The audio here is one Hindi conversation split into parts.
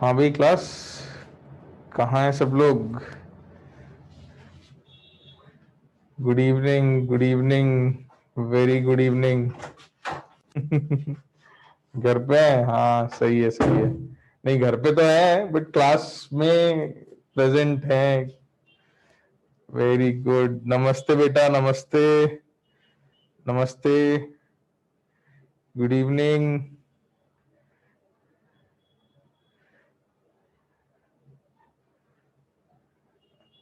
हाँ भाई क्लास, कहाँ है सब लोग? Good evening, good evening, very good evening. घर पे है? हाँ सही है सही है। नहीं घर पे तो है बट क्लास में प्रेजेंट है। Very good. नमस्ते बेटा, नमस्ते नमस्ते। Good evening.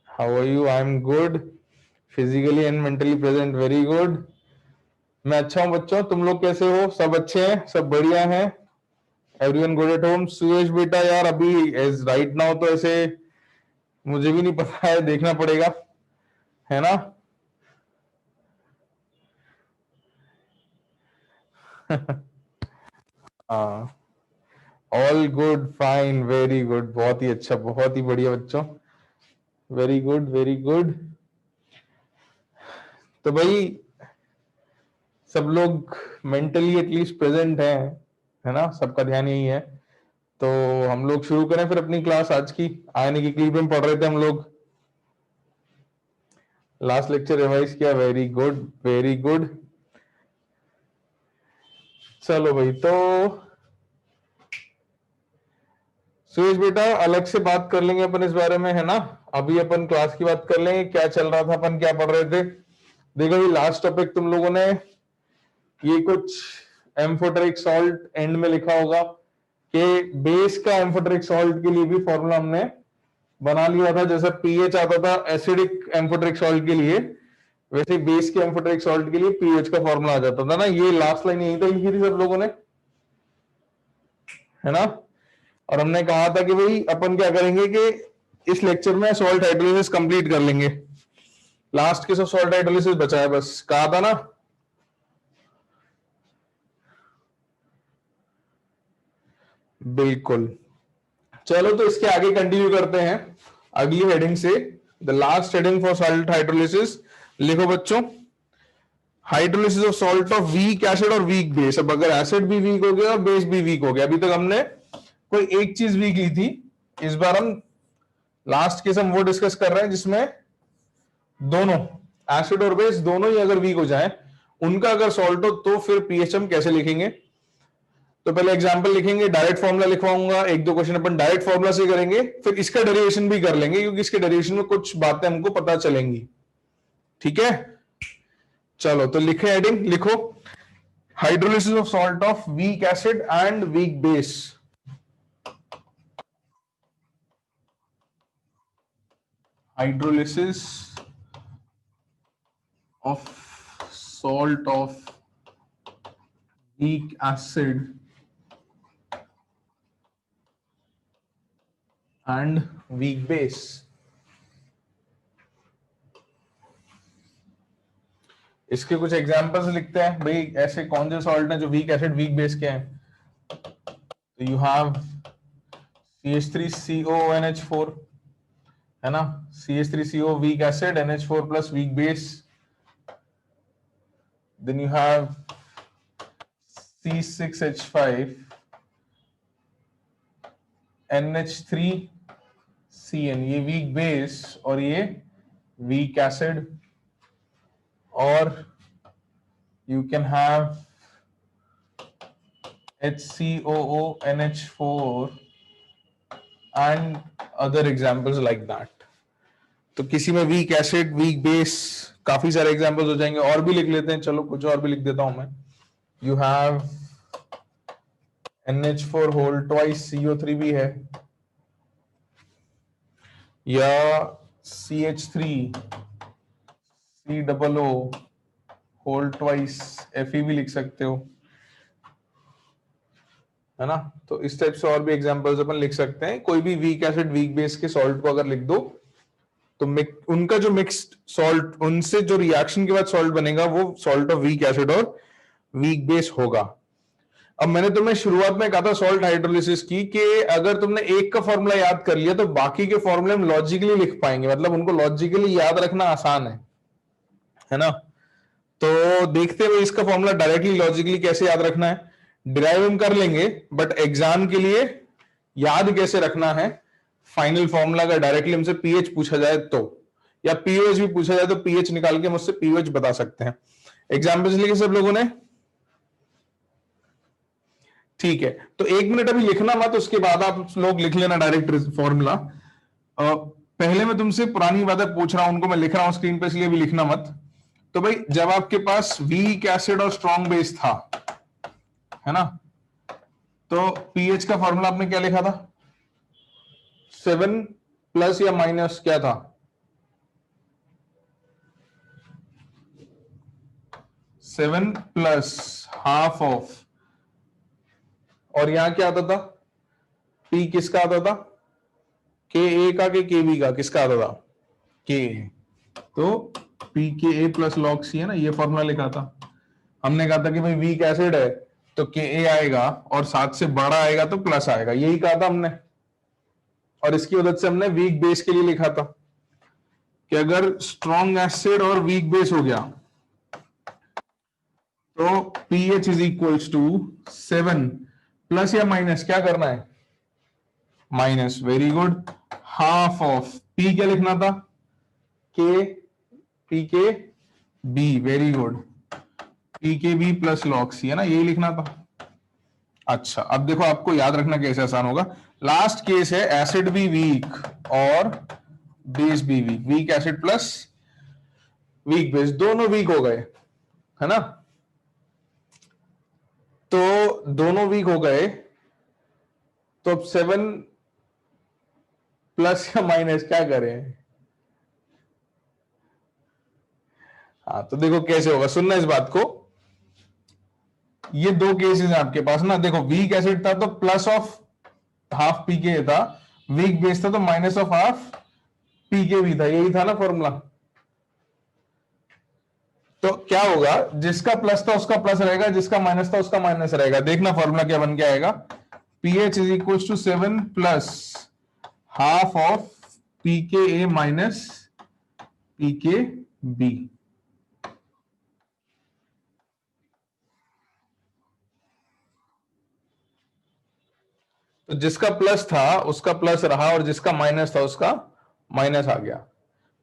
How are you? I am good, physically and mentally present. Very good. मैं अच्छा हूँ बच्चों, तुम लोग कैसे हो? सब अच्छे हैं, सब बढ़िया हैं? Everyone good at home? Suresh बेटा यार अभी एज राइट नाउ तो ऐसे मुझे भी नहीं पता है, देखना पड़ेगा, है ना? हाँ, all good, fine, very good, बहुत ही अच्छा, बहुत ही बढ़िया बच्चों। Very good, very good. तो भाई सब लोग मेंटली एटलीस्ट प्रेजेंट हैं, है ना? सबका ध्यान यही है। तो हम लोग शुरू करें फिर अपनी क्लास आज की। आने की क्लिप में पढ़ रहे थे हम लोग, लास्ट लेक्चर रिवाइज किया। Very good, very good. चलो भाई, तो सुरेश बेटा अलग से बात कर लेंगे अपन इस बारे में, है ना? अभी अपन क्लास की बात कर लेंगे, क्या चल रहा था, अपन क्या पढ़ रहे थे। देखो ये लास्ट टॉपिक तुम लोगों ने ये कुछ एम्फोटेरिक सॉल्ट एंड में लिखा होगा कि बेस का एम्फोटेरिक सॉल्ट के लिए भी फॉर्मूला हमने बना लिया था। जैसा पीएच आता था एसिडिक एम्फोटेरिक सॉल्ट के लिए, वैसे बेस के एम्फोटेरिक सॉल्ट के लिए पीएच का फॉर्मूला आ जाता था ना। ये लास्ट लाइन यही तो लिखी थी सब लोगों ने, है ना? और हमने कहा था कि भाई अपन क्या करेंगे कि इस लेक्चर में सॉल्ट हाइड्रोलिसिस कंप्लीट कर लेंगे। लास्ट के सब सॉल्ट हाइड्रोलिसिस बचा है बस, कहा था ना? बिल्कुल। चलो तो इसके आगे कंटिन्यू करते हैं अगली हेडिंग से। The last heading for salt hydrolysis लिखो बच्चों, hydrolysis of salt of weak acid और वीक बेस। अब अगर एसिड भी वीक हो गया और बेस भी वीक हो गया, अभी तक हमने कोई एक चीज वीक ली थी, इस बार हम लास्ट केस हम वो डिस्कस कर रहे हैं जिसमें दोनों एसिड और बेस दोनों ही अगर वीक हो जाए, उनका अगर सॉल्ट हो, तो फिर पीएच हम कैसे लिखेंगे। तो पहले एग्जांपल लिखेंगे, डायरेक्ट फॉर्मूला लिखवाऊंगा, एक दो क्वेश्चन अपन डायरेक्ट फॉर्मूला से करेंगे, फिर इसका डेरिवेशन भी कर लेंगे क्योंकि इसके डेरिवेशन में कुछ बातें हमको पता चलेंगी। ठीक है, चलो तो लिखे हेडिंग, लिखो hydrolysis of salt of weak acid and weak base. Hydrolysis of salt of weak acid and weak base। इसके कुछ एग्जांपल्स लिखते हैं भाई, ऐसे कौन से सॉल्ट हैं जो वीक एसिड वीक बेस के हैं। तो यू हैव CH3CONH4, है ना? CH3CO weak acid, NH4 plus weak base. Then you have C6H5 NH3CN, ये वीक बेस और ये वीक एसिड। और you can have HCOONH4 and other examples like that। तो किसी में वीक एसिड वीक बेस काफी सारे एग्जांपल्स हो जाएंगे, और भी लिख लेते हैं, चलो कुछ और भी लिख देता हूं मैं। You have NH4 whole twice CO3 भी है, या CH3COO होल ट्वाइस Fe भी लिख सकते हो, है ना? तो इस टाइप से और भी एग्जांपल्स अपन लिख सकते हैं। कोई भी वीक एसिड वीक बेस के सॉल्ट को अगर लिख दो तो उनका जो मिक्स्ड सॉल्ट, उनसे जो रिएक्शन के बाद सॉल्ट बनेगा वो सॉल्ट ऑफ वीक एसिड और वीक बेस होगा। अब मैंने तुम्हें शुरुआत में कहा था सॉल्ट हाइड्रोलिसिस की कि अगर तुमने एक का फॉर्मूला याद कर लिया तो बाकी के फॉर्मूले हम लॉजिकली लिख पाएंगे, मतलब उनको लॉजिकली याद रखना आसान है ना? तो देखते हुए इसका फॉर्मूला डायरेक्टली लॉजिकली कैसे याद रखना है, डिराइव हम कर लेंगे, बट एग्जाम के लिए याद कैसे रखना है फाइनल फॉर्मूला का, डायरेक्टली हमसे पीएच पूछा जाए तो, या पीओएच भी पूछा जाए तो पीएच निकाल के मुझसे पीओएच बता सकते हैं। एग्जाम्पल्स लिखे सब लोगों ने? ठीक है, तो 1 मिनट अभी लिखना मत, उसके बाद आप लोग लिख लेना डायरेक्ट फॉर्मूला। पहले मैं तुमसे पुरानी बातें पूछ रहा हूं, उनको मैं लिख रहा हूं स्क्रीन पे, इसलिए भी लिखना मत। तो भाई जब आपके पास वीक एसिड और स्ट्रॉन्ग बेस था, है ना, तो पीएच का फॉर्मूला आपने क्या लिखा था? 7 प्लस या माइनस क्या था? 7 प्लस हाफ ऑफ, और यहां क्या आता था? पी किसका आता था? के ए का, के बी का? किसका आता था? के ए। तो पी के ए प्लस लॉग सी है ना, ये फॉर्मूला लिखा था। हमने कहा था कि भाई वीक एसिड है तो के ए आएगा, और 7 से बड़ा आएगा तो प्लस आएगा, यही कहा था हमने। और इसकी मदद से हमने वीक बेस के लिए लिखा था कि अगर स्ट्रॉन्ग एसिड और वीक बेस हो गया तो pH is equals to 7 plus या माइनस, क्या करना है? Minus. Very good. Half of p क्या लिखना था? K, p k b. Very good. P k b plus log c, है ना, यही लिखना था। अच्छा, अब देखो आपको याद रखना कैसे आसान होगा। लास्ट केस है एसिड भी वीक और बेस भी weak, weak acid plus weak base, दोनों वीक हो गए, है ना। तो दोनों वीक हो गए, तो अब 7 प्लस या माइनस क्या करें? हाँ, तो देखो कैसे होगा, सुनना इस बात को। ये दो केसेस हैं आपके पास ना, देखो वीक एसिड था तो प्लस ऑफ हाफ पी के था, वीक बेस था तो माइनस ऑफ हाफ पी के भी था, यही था ना फॉर्मूला। तो क्या होगा, जिसका प्लस था उसका प्लस रहेगा, जिसका माइनस था उसका माइनस रहेगा। देखना फॉर्मूला क्या बन के आएगा। PH is equal to 7 plus half of p के a minus p k b. तो जिसका प्लस था उसका प्लस रहा, और जिसका माइनस था उसका माइनस आ गया।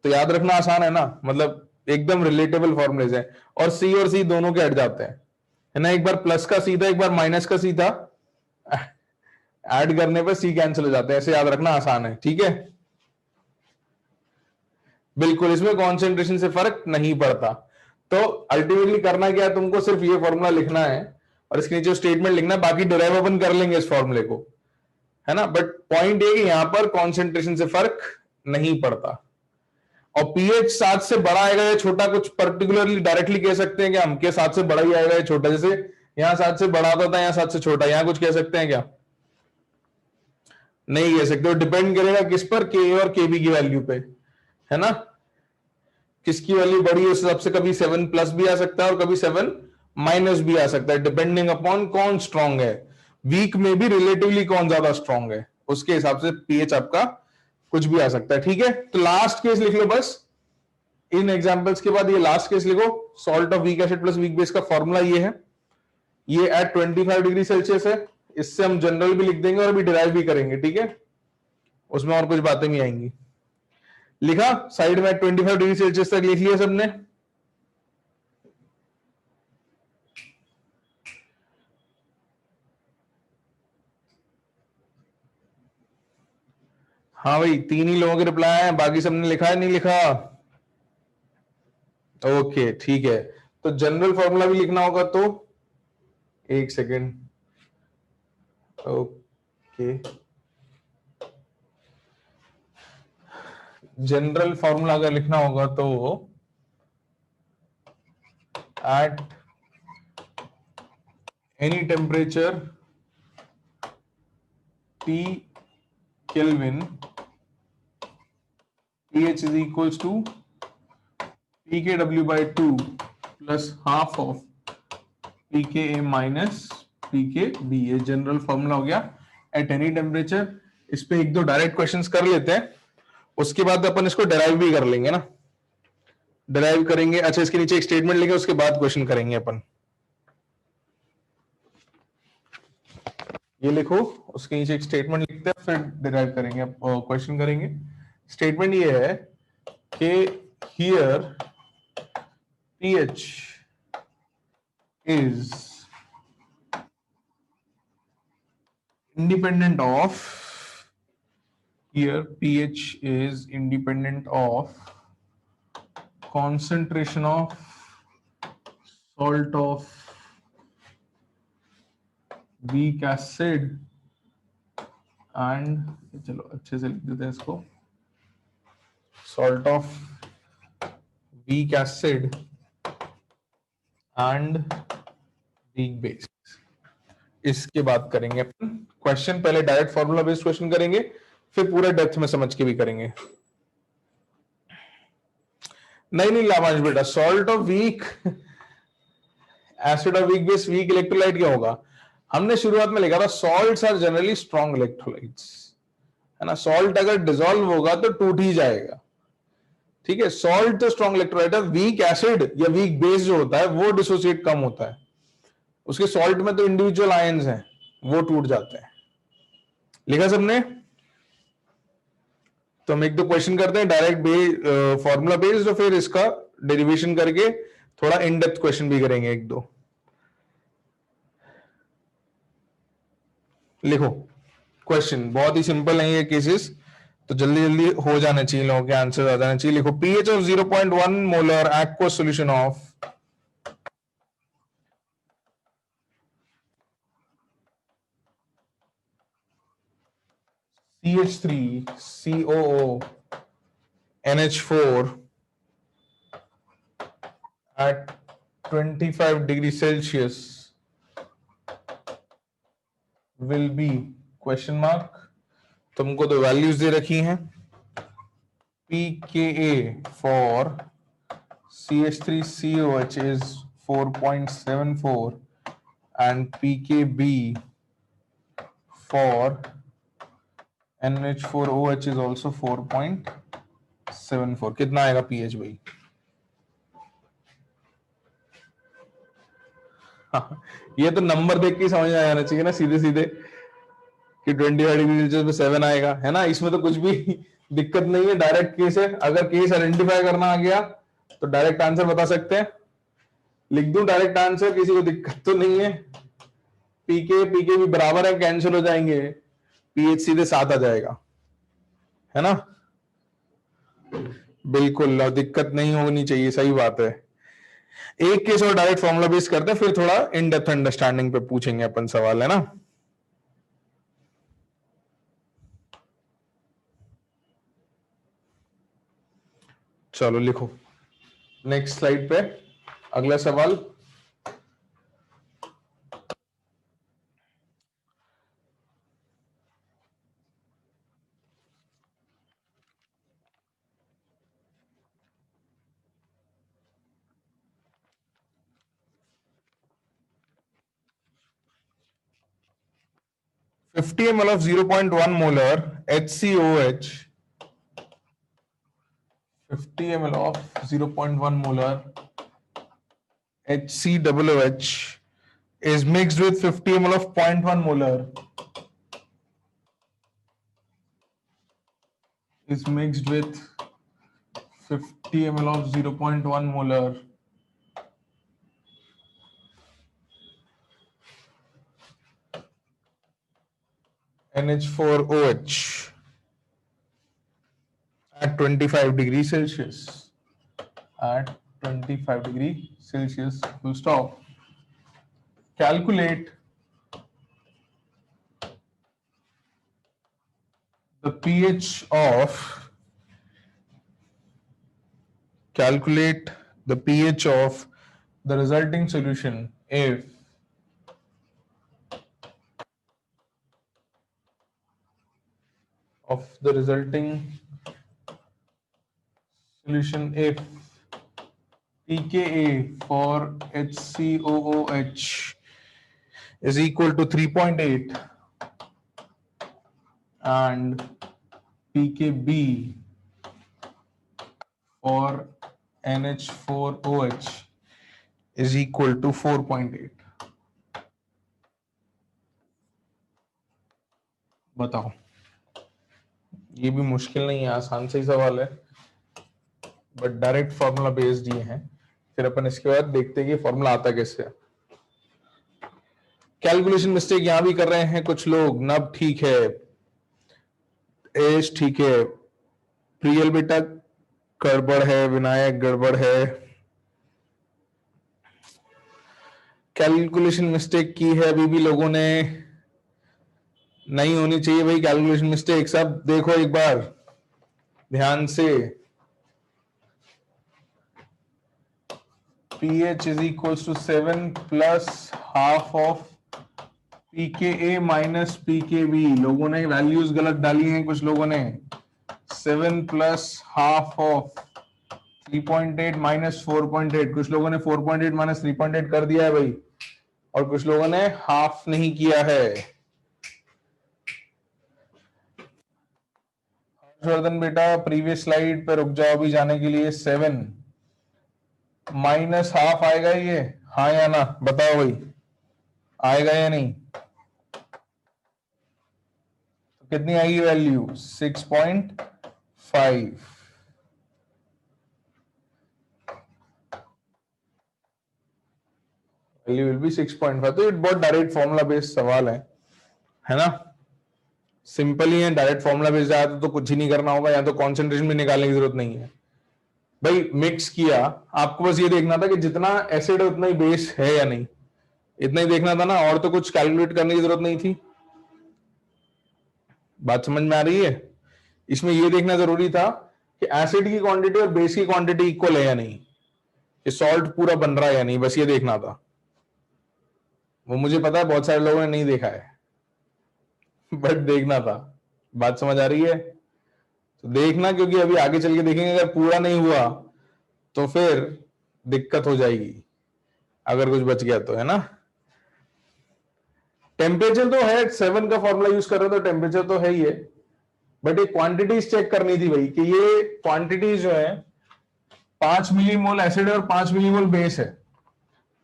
तो याद रखना आसान है ना, मतलब एकदम रिलेटेबल फॉर्मूलेज है। और सी दोनों के हट जाते हैं, है ना। एक बार प्लस का सी था, एक बार माइनस का सी था, ऐड करने पे सी कैंसिल हो जाते हैं। ऐसे याद रखना आसान है, ठीक है। बिल्कुल, इसमें कॉन्सेंट्रेशन से फर्क नहीं पड़ता। तो अल्टीमेटली करना क्या है, तुमको सिर्फ ये फॉर्मूला लिखना है और इसके नीचे स्टेटमेंट लिखना है, बाकी डिराइव अपन कर लेंगे इस फॉर्मूले को, है ना। बट पॉइंट ये कि यहां पर कॉन्सेंट्रेशन से फर्क नहीं पड़ता। और पीएच 7 से बड़ा आएगा या छोटा, कुछ पर्टिकुलरली डायरेक्टली कह सकते हैं कि हम के 7 से बड़ा ही आएगा या छोटा? जैसे यहां 7 से बड़ा आता था, यहां 7 से छोटा, यहां कुछ कह सकते हैं क्या? नहीं कह सकते। डिपेंड करेगा किस पर? के और के बी की वैल्यू पे, है ना। किसकी वैल्यू बड़ी है उस हिसाब से कभी 7 प्लस भी आ सकता है और कभी 7 माइनस भी आ सकता है, डिपेंडिंग अपॉन कौन स्ट्रांग है। वीक में भी रिलेटिवली कौन ज्यादा स्ट्रांग है, उसके हिसाब से पीएच आपका कुछ भी आ सकता है, ठीक है। तो लास्ट केस लिख लो बस, इन एग्जांपल्स के बाद ये लास्ट केस लिखो। Salt of weak acid plus weak base का फॉर्मूला ये है, ये एट 25 डिग्री सेल्सियस है। इससे हम जनरल भी लिख देंगे और अभी डिराइव भी करेंगे, ठीक है। उसमें और कुछ बातें भी आएंगी। लिखा साइड में 25 डिग्री सेल्सियस तक लिख लिया सबने? हाँ भाई, 3 ही लोगों के रिप्लाई है, बाकी सबने लिखा है नहीं लिखा? ओके ठीक है। तो जनरल फॉर्मूला भी लिखना होगा, तो एक सेकेंड। ओके, जनरल फॉर्मूला अगर लिखना होगा तो at any temperature T Kelvin pH is equals to pKw by 2 plus half of pKa minus pKb। ये जनरल फॉर्मूला हो गया एट एनी टेम्परेचर। इस पे एक दो डायरेक्ट क्वेश्चंस कर लेते हैं, उसके बाद अपन इसको डिराइव भी कर लेंगे ना। डिराइव करेंगे, अच्छा इसके नीचे एक स्टेटमेंट लिखे, उसके बाद क्वेश्चन करेंगे अपन। ये लिखो, उसके नीचे एक स्टेटमेंट लिखते हैं, फिर डिराइव करेंगे, क्वेश्चन करेंगे। स्टेटमेंट ये है कि here pH is independent of, here pH is independent of concentration of salt of weak acid and, चलो अच्छे से लिख देते हैं इसको, salt of weak acid and weak base। इसके बाद करेंगे अपन क्वेश्चन, पहले डायरेक्ट फॉर्मूला बेस्ड क्वेश्चन करेंगे, फिर पूरा डेप्थ में समझ के भी करेंगे। नहीं लाभांश बेटा, salt of weak acid of weak base weak electrolyte क्या होगा? हमने शुरुआत में लिखा था salts are generally strong electrolytes, है ना। सॉल्ट अगर डिसॉल्व होगा तो टूट ही जाएगा, ठीक है। सॉल्ट तो स्ट्रॉन्ग इलेक्ट्रोलाइट है, वीक एसिड या वीक बेस जो होता है वो डिसोसिएट कम होता है, उसके सॉल्ट में तो इंडिविजुअल आयंस हैं, वो टूट जाते हैं। लिखा सबने? तो हम एक दो क्वेश्चन करते हैं डायरेक्ट फॉर्मूला बेस्ड, और फिर इसका डेरिवेशन करके थोड़ा इन डेप्थ क्वेश्चन भी करेंगे एक दो। लिखो क्वेश्चन, बहुत ही सिंपल है ये केसेस, तो जल्दी जल्दी हो जाना चाहिए, लोगों के आंसर आ जाना चाहिए। लिखो pH of 0.1 molar aqua solution of CH3COO NH4 at 25 degree Celsius will be question mark. तुमको तो वैल्यूज दे रखी हैं, pKa for CH3COH is 4.74 and pKb for NH4OH is also 4.74। कितना आएगा pH भाई? हाँ, ये तो नंबर देख के समझ में आ जाना चाहिए ना सीधे सीधे कि 25 डिग्री सेल्सियस में 7 आएगा, है ना। इसमें तो कुछ भी दिक्कत नहीं है, डायरेक्ट केस है। अगर केस आइडेंटिफाई करना आ गया तो डायरेक्ट आंसर बता सकते हैं। लिख दूं डायरेक्ट आंसर, किसी को दिक्कत तो नहीं है? पीके भी बराबर है, कैंसिल हो जाएंगे, पीएच सीधे 7 आ जाएगा, है ना। बिल्कुल, दिक्कत नहीं होनी चाहिए, सही बात है। एक केस और डायरेक्ट फॉर्मूला बेस करते हैं, फिर थोड़ा इन डेप्थ अंडरस्टैंडिंग पे पूछेंगे अपन सवाल, है ना। चलो लिखो नेक्स्ट स्लाइड पे अगला सवाल। Fifty ml of 0.1 molar HCOH, 50 ml of 0.1 molar HCOOH is mixed with 50 ml of 0.1 molar is mixed with 50 ml of 0.1 molar NH4OH at 25 degrees Celsius, at 25 degrees Celsius, full stop. Calculate the pH of the resulting solution if pKa for HCOOH is equal to 3.8 and pKb for NH4OH is equal to 4.8। बताओ, ये भी मुश्किल नहीं है, आसान से ही सवाल है, बट डायरेक्ट फॉर्मूला बेस्ड ये है। फिर अपन इसके बाद देखते हैं कि फॉर्मूला आता कैसे है। कैलकुलेशन मिस्टेक यहां भी कर रहे हैं कुछ लोग। नब ठीक है, एज ठीक है, प्रियल बेटा गड़बड़ है, विनायक गड़बड़ है। कैलकुलेशन मिस्टेक की है अभी भी लोगों ने, नहीं होनी चाहिए भाई कैलकुलेशन मिस्टेक। सब देखो एक बार ध्यान से। pH is equals to 7 plus half of pKa minus pKb। लोगों ने वैल्यूज गलत डाली हैं कुछ लोगों ने। 7 plus half of 3.8 minus 4.8, कुछ लोगों ने 4.8 minus 3.8 कर दिया है भाई, और कुछ लोगों ने हाफ नहीं किया है। हर्षवर्धन बेटा प्रीवियस स्लाइड पे रुक जाओ अभी जाने के लिए। 7 माइनस हाफ आएगा ये, हाँ या ना बताओ भाई, आएगा या नहीं? तो कितनी आएगी वैल्यू? 6.5। Value will be 6.5। तो ये बहुत डायरेक्ट फॉर्मूला बेस्ड सवाल है ना? सिंपल ही है, डायरेक्ट फॉर्मूला बेस्ड आया तो कुछ ही नहीं करना होगा, या तो कॉन्सेंट्रेशन भी निकालने की जरूरत नहीं है भाई। मिक्स किया, आपको बस ये देखना था कि जितना एसिड है उतना ही बेस है या नहीं, इतना ही देखना था ना, और तो कुछ कैलकुलेट करने की जरूरत नहीं थी। बात समझ में आ रही है? इसमें ये देखना जरूरी था कि एसिड की क्वांटिटी और बेस की क्वांटिटी इक्वल है या नहीं, कि सॉल्ट पूरा बन रहा है या नहीं, बस ये देखना था। वो मुझे पता है बहुत सारे लोगों ने नहीं देखा है, बट देखना था। बात समझ आ रही है? तो देखना, क्योंकि अभी आगे चल के देखेंगे अगर पूरा नहीं हुआ तो फिर दिक्कत हो जाएगी, अगर कुछ बच गया तो, है ना? टेम्परेचर तो है, 7 का फॉर्मूला यूज कर रहे हो तो टेम्परेचर तो है ही है, बट ये क्वांटिटीज चेक करनी थी भाई, कि ये क्वांटिटीज जो है 5 मिलीमोल एसिड और 5 मिलीमोल बेस है,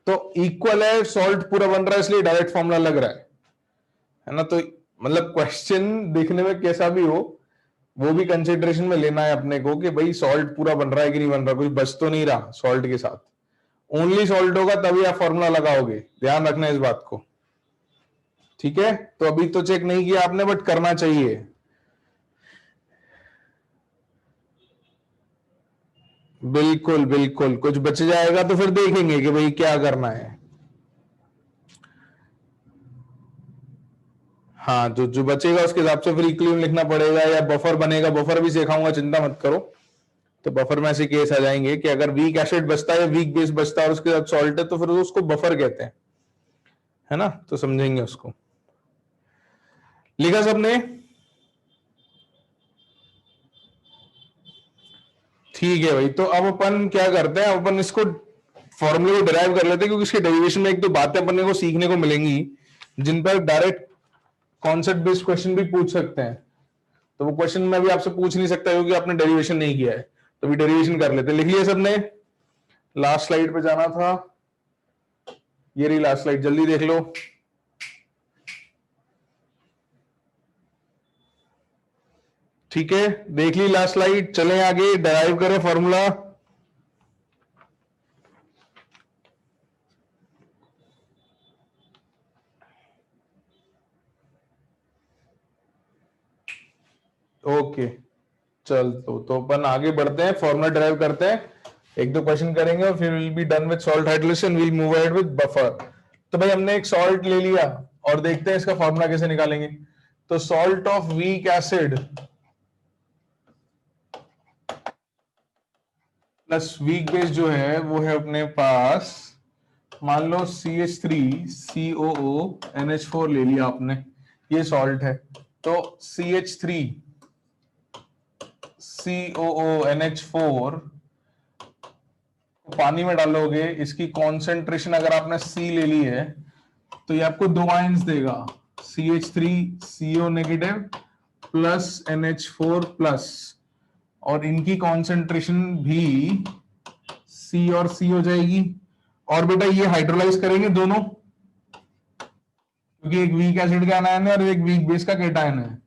तो इक्वल है, सॉल्ट पूरा बन रहा है, इसलिए डायरेक्ट फॉर्मूला लग रहा है ना? तो मतलब क्वेश्चन देखने में कैसा भी हो, वो भी कंसिडरेशन में लेना है अपने को, कि भाई सॉल्ट पूरा बन रहा है कि नहीं बन रहा, कुछ बच तो नहीं रहा सॉल्ट के साथ। ओनली सॉल्ट होगा तभी आप फॉर्मूला लगाओगे, ध्यान रखना इस बात को, ठीक है? तो अभी तो चेक नहीं किया आपने, बट करना चाहिए। बिल्कुल बिल्कुल, कुछ बच जाएगा तो फिर देखेंगे कि भाई क्या करना है। हाँ, जो जो बचेगा उसके हिसाब से फिर इक्विलिब्रियम लिखना पड़ेगा, या बफर बनेगा, बफर भी सिखाऊंगा, चिंता मत करो। तो बफर में ऐसे केस आ जाएंगे कि अगर वीक एसिड बचता है, वीक बेस बचता है और उसके साथ सॉल्ट है, तो फिर उसको बफर कहते हैं, है ना? तो समझेंगे उसको। लिखा सबने? ठीक है भाई, तो अब अपन क्या करते हैं, अपन इसको फॉर्मूले को डिराइव कर लेते हैं, क्योंकि इसके डेरिवेशन में एक दो बातें अपने को सीखने को मिलेंगी जिन पर डायरेक्ट कॉन्सेप्ट बेस्ड क्वेश्चन भी पूछ सकते हैं। तो वो क्वेश्चन मैं भी आपसे पूछ नहीं सकता क्योंकि आपने डेरिवेशन नहीं किया है, तो भी डेरिवेशन कर लेते हैं। लिख लिया सबने? लास्ट स्लाइड पे जाना था, ये रही लास्ट स्लाइड, जल्दी देख लो। ठीक है, देख ली लास्ट स्लाइड, चलें आगे, डिराइव करें फॉर्मूला। ओके, चल तो अपन आगे बढ़ते हैं, फॉर्मूला डिराइव करते हैं, एक दो क्वेश्चन करेंगे और फिर will be done with salt hydrolysis, will move ahead with buffer. तो भाई हमने एक सॉल्ट ले लिया और देखते हैं इसका फॉर्मूला कैसे निकालेंगे। तो salt of weak acid plus weak base जो है वो है अपने पास, मान लो CH3COO NH4 ले लिया आपने, ये सॉल्ट है। तो CH3COO NH4 पानी में डालोगे, इसकी कॉन्सेंट्रेशन अगर आपने C ले ली है तो ये आपको दो आयंस देगा, CH3CO negative plus NH4 plus, और इनकी कॉन्सेंट्रेशन भी C और C हो जाएगी। और बेटा ये हाइड्रोलाइज करेंगे दोनों, क्योंकि एक वीक एसिड का एनायन है और एक वीक बेस का केटायन है,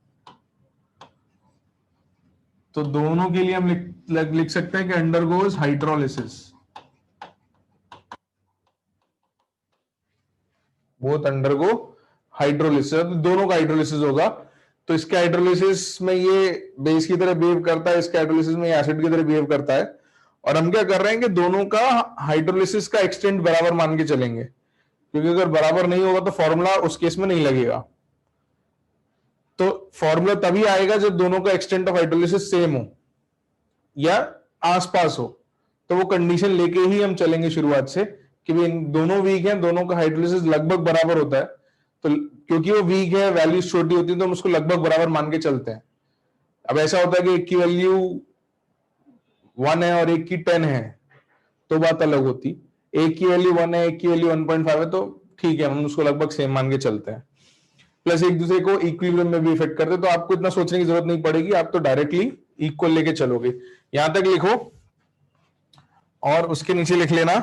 तो दोनों के लिए हम लिख सकते हैं कि undergoes hydrolysis, both undergo hydrolysis, दोनों का हाइड्रोलिसिस होगा। तो इसके हाइड्रोलिसिस में ये बेस की तरह बिहेव करता है, इसके हाइड्रोलिसिस में ये एसिड की तरह बिहेव करता है। और हम क्या कर रहे हैं कि दोनों का हाइड्रोलिसिस का एक्सटेंट बराबर मान के चलेंगे, क्योंकि अगर बराबर नहीं होगा तो फॉर्मूला उस केस में नहीं लगेगा। तो फॉर्मूला तभी आएगा जब दोनों का एक्सटेंट ऑफ हाइड्रोलिसिस सेम हो या आसपास हो। तो वो कंडीशन लेके ही हम चलेंगे शुरुआत से कि भी दोनों वीक हैं, दोनों का हाइड्रोलिसिस लगभग बराबर होता है। तो क्योंकि वो वीक है, वैल्यूज छोटी होती है, तो हम उसको लगभग बराबर मान के चलते हैं। अब ऐसा होता है कि एक की वैल्यू 1 है और एक की 10 है, तो बात अलग होती। एक की वैल्यू 1 है, एक की वैल्यू 1.5 है, तो ठीक है, हम उसको लगभग सेम मान के चलते हैं। प्लस एक दूसरे को इक्विलिब्रियम में भी इफेक्ट करते हैं, तो आपको इतना सोचने की जरूरत नहीं पड़ेगी, आप तो डायरेक्टली इक्वल लेके चलोगे। यहां तक लिखो और उसके नीचे लिख लेना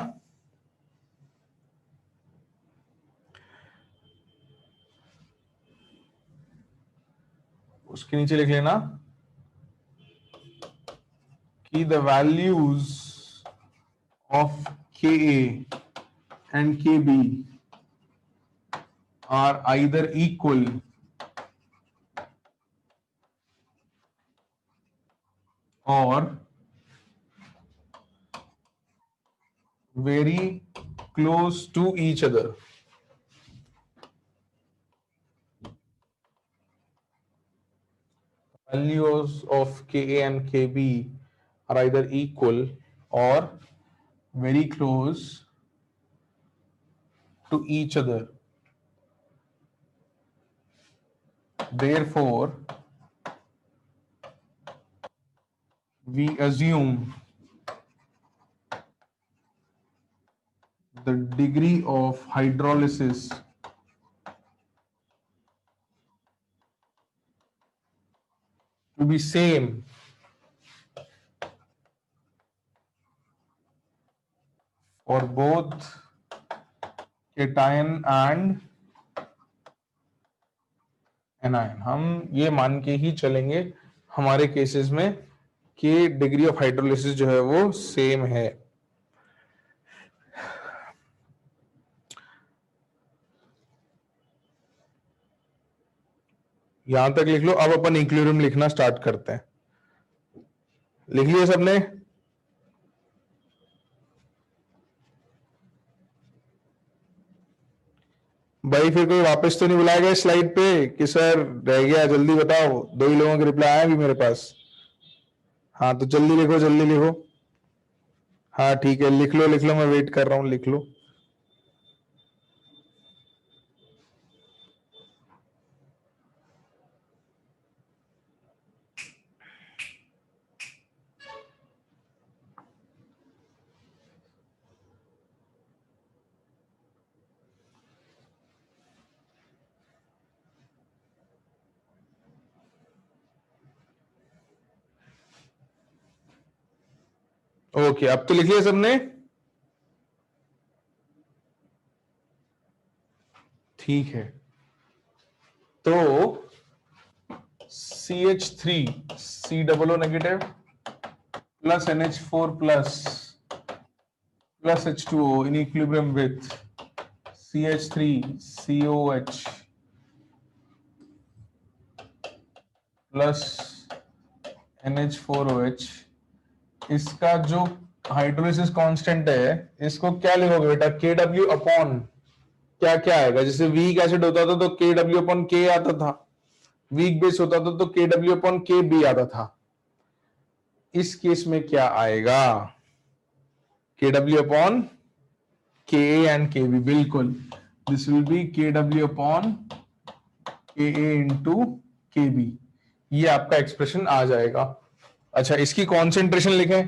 कि the values of Ka and Kb are either equal or very close to each other. Values of Ka and Kb are either equal or very close to each other. Therefore, we assume the degree of hydrolysis to be same for both cation and anion। हम ये मान के ही चलेंगे हमारे केसेस में कि डिग्री ऑफ हाइड्रोलिसिस जो है वो सेम है। यहां तक लिख लो। अब अपन इक्विलिब्रियम लिखना स्टार्ट करते हैं। लिख लिया सबने? भाई फिर कोई वापस तो नहीं बुलाएगा इस स्लाइड पे कि सर रह गया, जल्दी बताओ। 2 ही लोगों के रिप्लाई आया अभी मेरे पास। हाँ तो जल्दी लिखो, जल्दी लिखो। हाँ ठीक है, लिख लो, मैं वेट कर रहा हूँ, लिख लो। ओके, अब तो लिख लिया सबने? ठीक है, तो CH3 COO negative plus NH4 plus H2O in equilibrium with CH3 COH plus NH4OH। इसका जो हाइड्रोलिसिस कांस्टेंट है, इसको क्या लिखोगे बेटा? KW अपॉन क्या क्या आएगा? जैसे वीक एसिड होता था तो KW अपॉन K आता था, वीक बेस होता था तो KW अपॉन KB आता था। इस केस में क्या आएगा? KW upon Ka and KB। बिल्कुल, this will be KW upon Ka into KB। ये आपका एक्सप्रेशन आ जाएगा। अच्छा, इसकी कॉन्सेंट्रेशन लिखें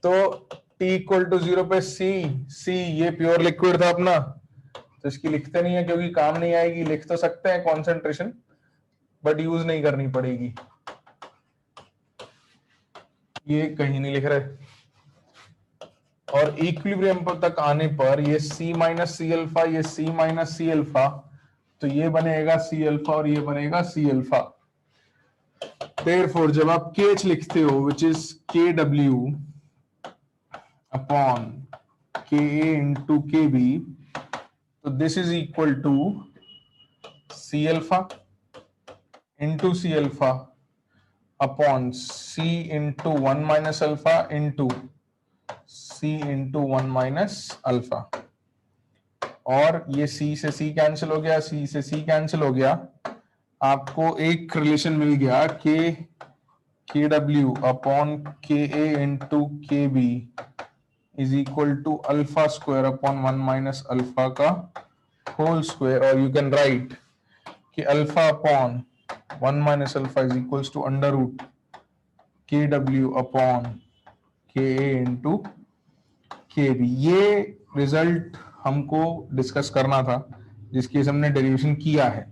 तो T इक्वल टू 0 पे C ये प्योर लिक्विड था अपना, तो इसकी लिखते नहीं है क्योंकि काम नहीं आएगी। लिख तो सकते हैं कॉन्सेंट्रेशन, बट यूज नहीं करनी पड़ेगी। ये कहीं नहीं लिख रहे। और इक्विलिब्रियम तक आने पर ये C माइनस सी अल्फा, ये C माइनस सी अल्फा, तो ये बनेगा C अल्फा और ये बनेगा C अल्फा। देयरफॉर जब आप KH लिखते हो which is KW upon KA into KB, तो this is equal to C alpha into C alpha upon C into 1 minus alpha into C into 1 minus alpha, और ये C से C कैंसिल हो गया, C से C कैंसिल हो गया, आपको एक रिलेशन मिल गया KW upon KA into KB is equal to alpha square upon 1 minus alpha का होल स्क्वायर, और यू कैन राइट कि alpha upon 1 minus alpha is equals to under root KW upon KA into KB। ये रिजल्ट हमको डिस्कस करना था जिसकी हमने डेरिवेशन किया है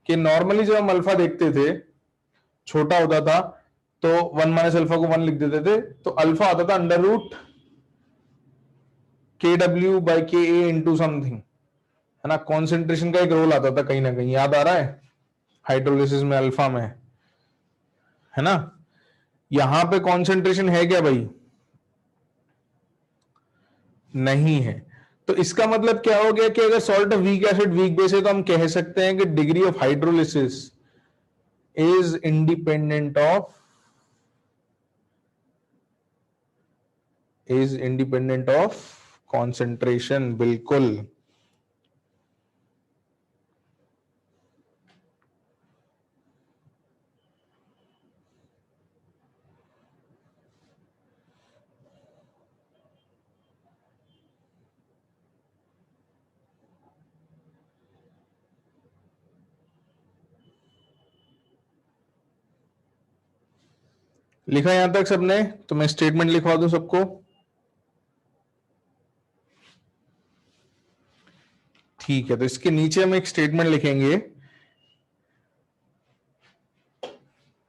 कि नॉर्मली जब हम अल्फा देखते थे छोटा होता था तो 1 माइनस अल्फा को 1 लिख देते थे, तो अल्फा आता था under root KW by KA into something, है ना। कॉन्सेंट्रेशन का एक रोल आता था कहीं ना कहीं, याद आ रहा है हाइड्रोलिसिस में अल्फा में, है ना। यहां पे कॉन्सेंट्रेशन है क्या भाई? नहीं है। तो इसका मतलब क्या हो गया कि अगर salt of weak acid weak base है तो हम कह सकते हैं कि degree of hydrolysis is independent of concentration. बिल्कुल। लिखा यहां तक सबने? तो मैं स्टेटमेंट लिखवा दूं सबको। ठीक है, तो इसके नीचे हम एक स्टेटमेंट लिखेंगे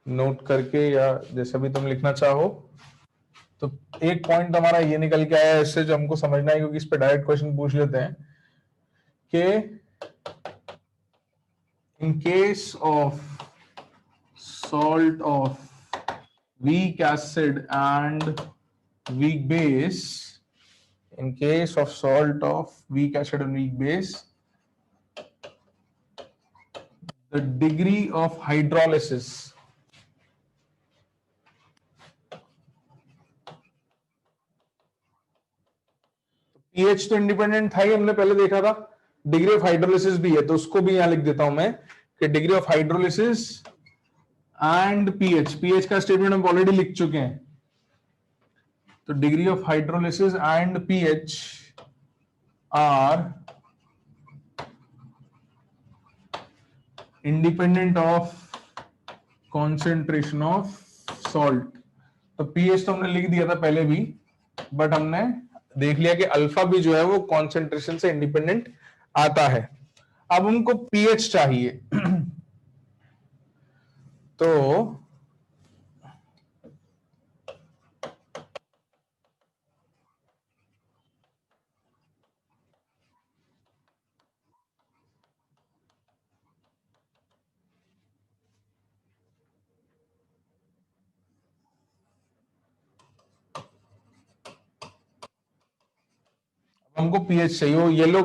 नोट करके, या जैसा भी तुम लिखना चाहो। तो एक पॉइंट हमारा ये निकल के आया इससे जो हमको समझना है, क्योंकि इस पे डायरेक्ट क्वेश्चन पूछ लेते हैं कि in case of salt of weak acid and weak base, in case of salt of weak acid and weak base, the degree of hydrolysis pH तो इंडिपेंडेंट था ही, हमने पहले देखा था। डिग्री ऑफ हाइड्रोलिसिस भी है, तो उसको भी यहां लिख देता हूं मैं कि degree of hydrolysis and pH का स्टेटमेंट हम ऑलरेडी लिख चुके हैं। तो degree of hydrolysis and pH are independent of concentration of salt. तो पीएच तो हमने लिख दिया था पहले भी, बट हमने देख लिया कि अल्फा भी जो है वो कॉन्सेंट्रेशन से इंडिपेंडेंट आता है। अब हमको पीएच चाहिए तो हमको पीएच चाहिए। वो येलो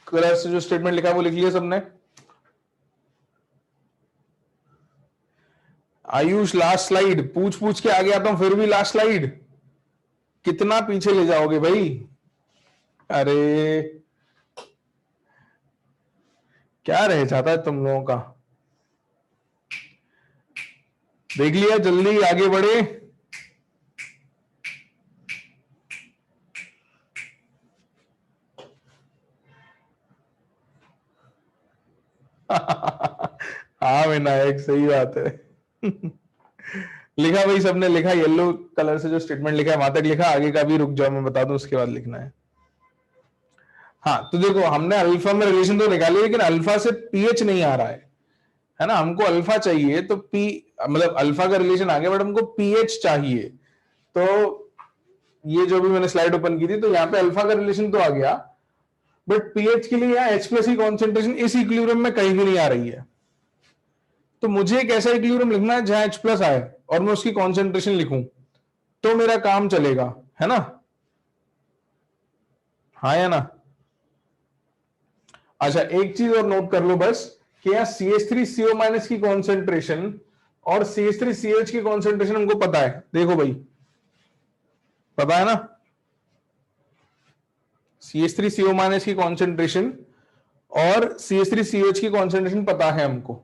कलर से जो स्टेटमेंट लिखा है वो लिख लिया सबने? आयुष लास्ट स्लाइड, पूछ पूछ के आगे आता हूं फिर भी लास्ट स्लाइड। कितना पीछे ले जाओगे भाई? अरे क्या रह जाता है तुम लोगों का? देख लिया, जल्दी आगे बढ़े। हाँ विनायक, सही बात है। लिखा भाई सबने? लिखा येलो कलर से जो स्टेटमेंट लिखा है वहां तक लिखा? आगे का भी रुक जाओ, मैं बता दूं उसके बाद लिखना है। हाँ, तो देखो हमने अल्फा में रिलेशन तो निकाली, लेकिन अल्फा से पीएच नहीं आ रहा है ना। हमको अल्फा चाहिए तो पी मतलब अल्फा का रिलेशन आ गया, बट हमको पीएच चाहिए। तो ये जो भी मैंने स्लाइड ओपन की थी, तो यहाँ पे अल्फा का रिलेशन तो आ गया, बट पीएच के लिए यहाँ H+ की कॉन्सेंट्रेशन इस इक्विलिब्रियम में कहीं भी नहीं आ रही है। तो मुझे एक ऐसा इक्विलिब्रियम लिखना है जहां H प्लस आए और मैं उसकी कॉन्सेंट्रेशन लिखूं तो मेरा काम चलेगा, है ना? हाँ या ना? अच्छा, एक चीज और नोट कर लो बस कि यहाँ CH3CO माइनस की कॉन्सेंट्रेशन और CH3CH की कॉन्सेंट्रेशन हमको पता है। देखो भाई, पता है ना? CH3CO माइनस की कॉन्सेंट्रेशन और CH3CH की कॉन्सेंट्रेशन पता है हमको,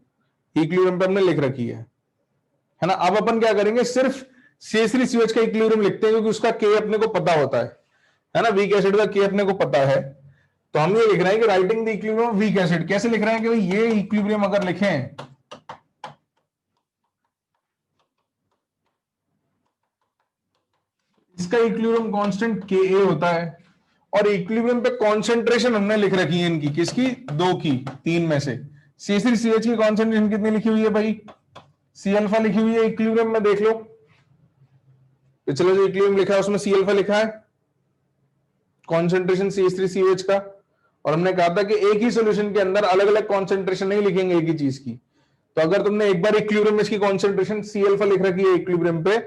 इक्विलिब्रियम पे हमने लिख रखी है ना? अब अपन क्या करेंगे, सिर्फ CH3CH का इक्विलिब्रियम लिखते हैं क्योंकि उसका K अपने को पता होता है ना? वीक एसिड का K अपने को पता है, तो हम ये लिख रहे हैं कि writing the equilibrium of weak acid. कैसे लिख रहे हैं कि भाई ये इक्विलिब्रियम अगर लिखें, इसका इक्विलिब्रियम कांस्टेंट Ka होता है और इक्विलिब्रियम पे कॉन्सेंट्रेशन हमने लिख रखी है इनकी, किसकी? दो की, तीन में से। CH3CH की कॉन्सेंट्रेशन कितनी लिखी हुई है भाई? C अल्फा लिखी हुई है इक्विलिब्रियम में, देख लो पिछले जो इक्विलिब्रियम लिखा है उसमें C अल्फा लिखा है, कॉन्सेंट्रेशन CH3CH का। और हमने कहा था कि एक ही सॉल्यूशन के अंदर अलग अलग कॉन्सेंट्रेशन नहीं लिखेंगे एक ही चीज की। तो अगर तुमने एक बार इक्विलिब्रियम में इसकी कॉन्सेंट्रेशन C अल्फा लिख रखी है इक्विलिब्रियम पे,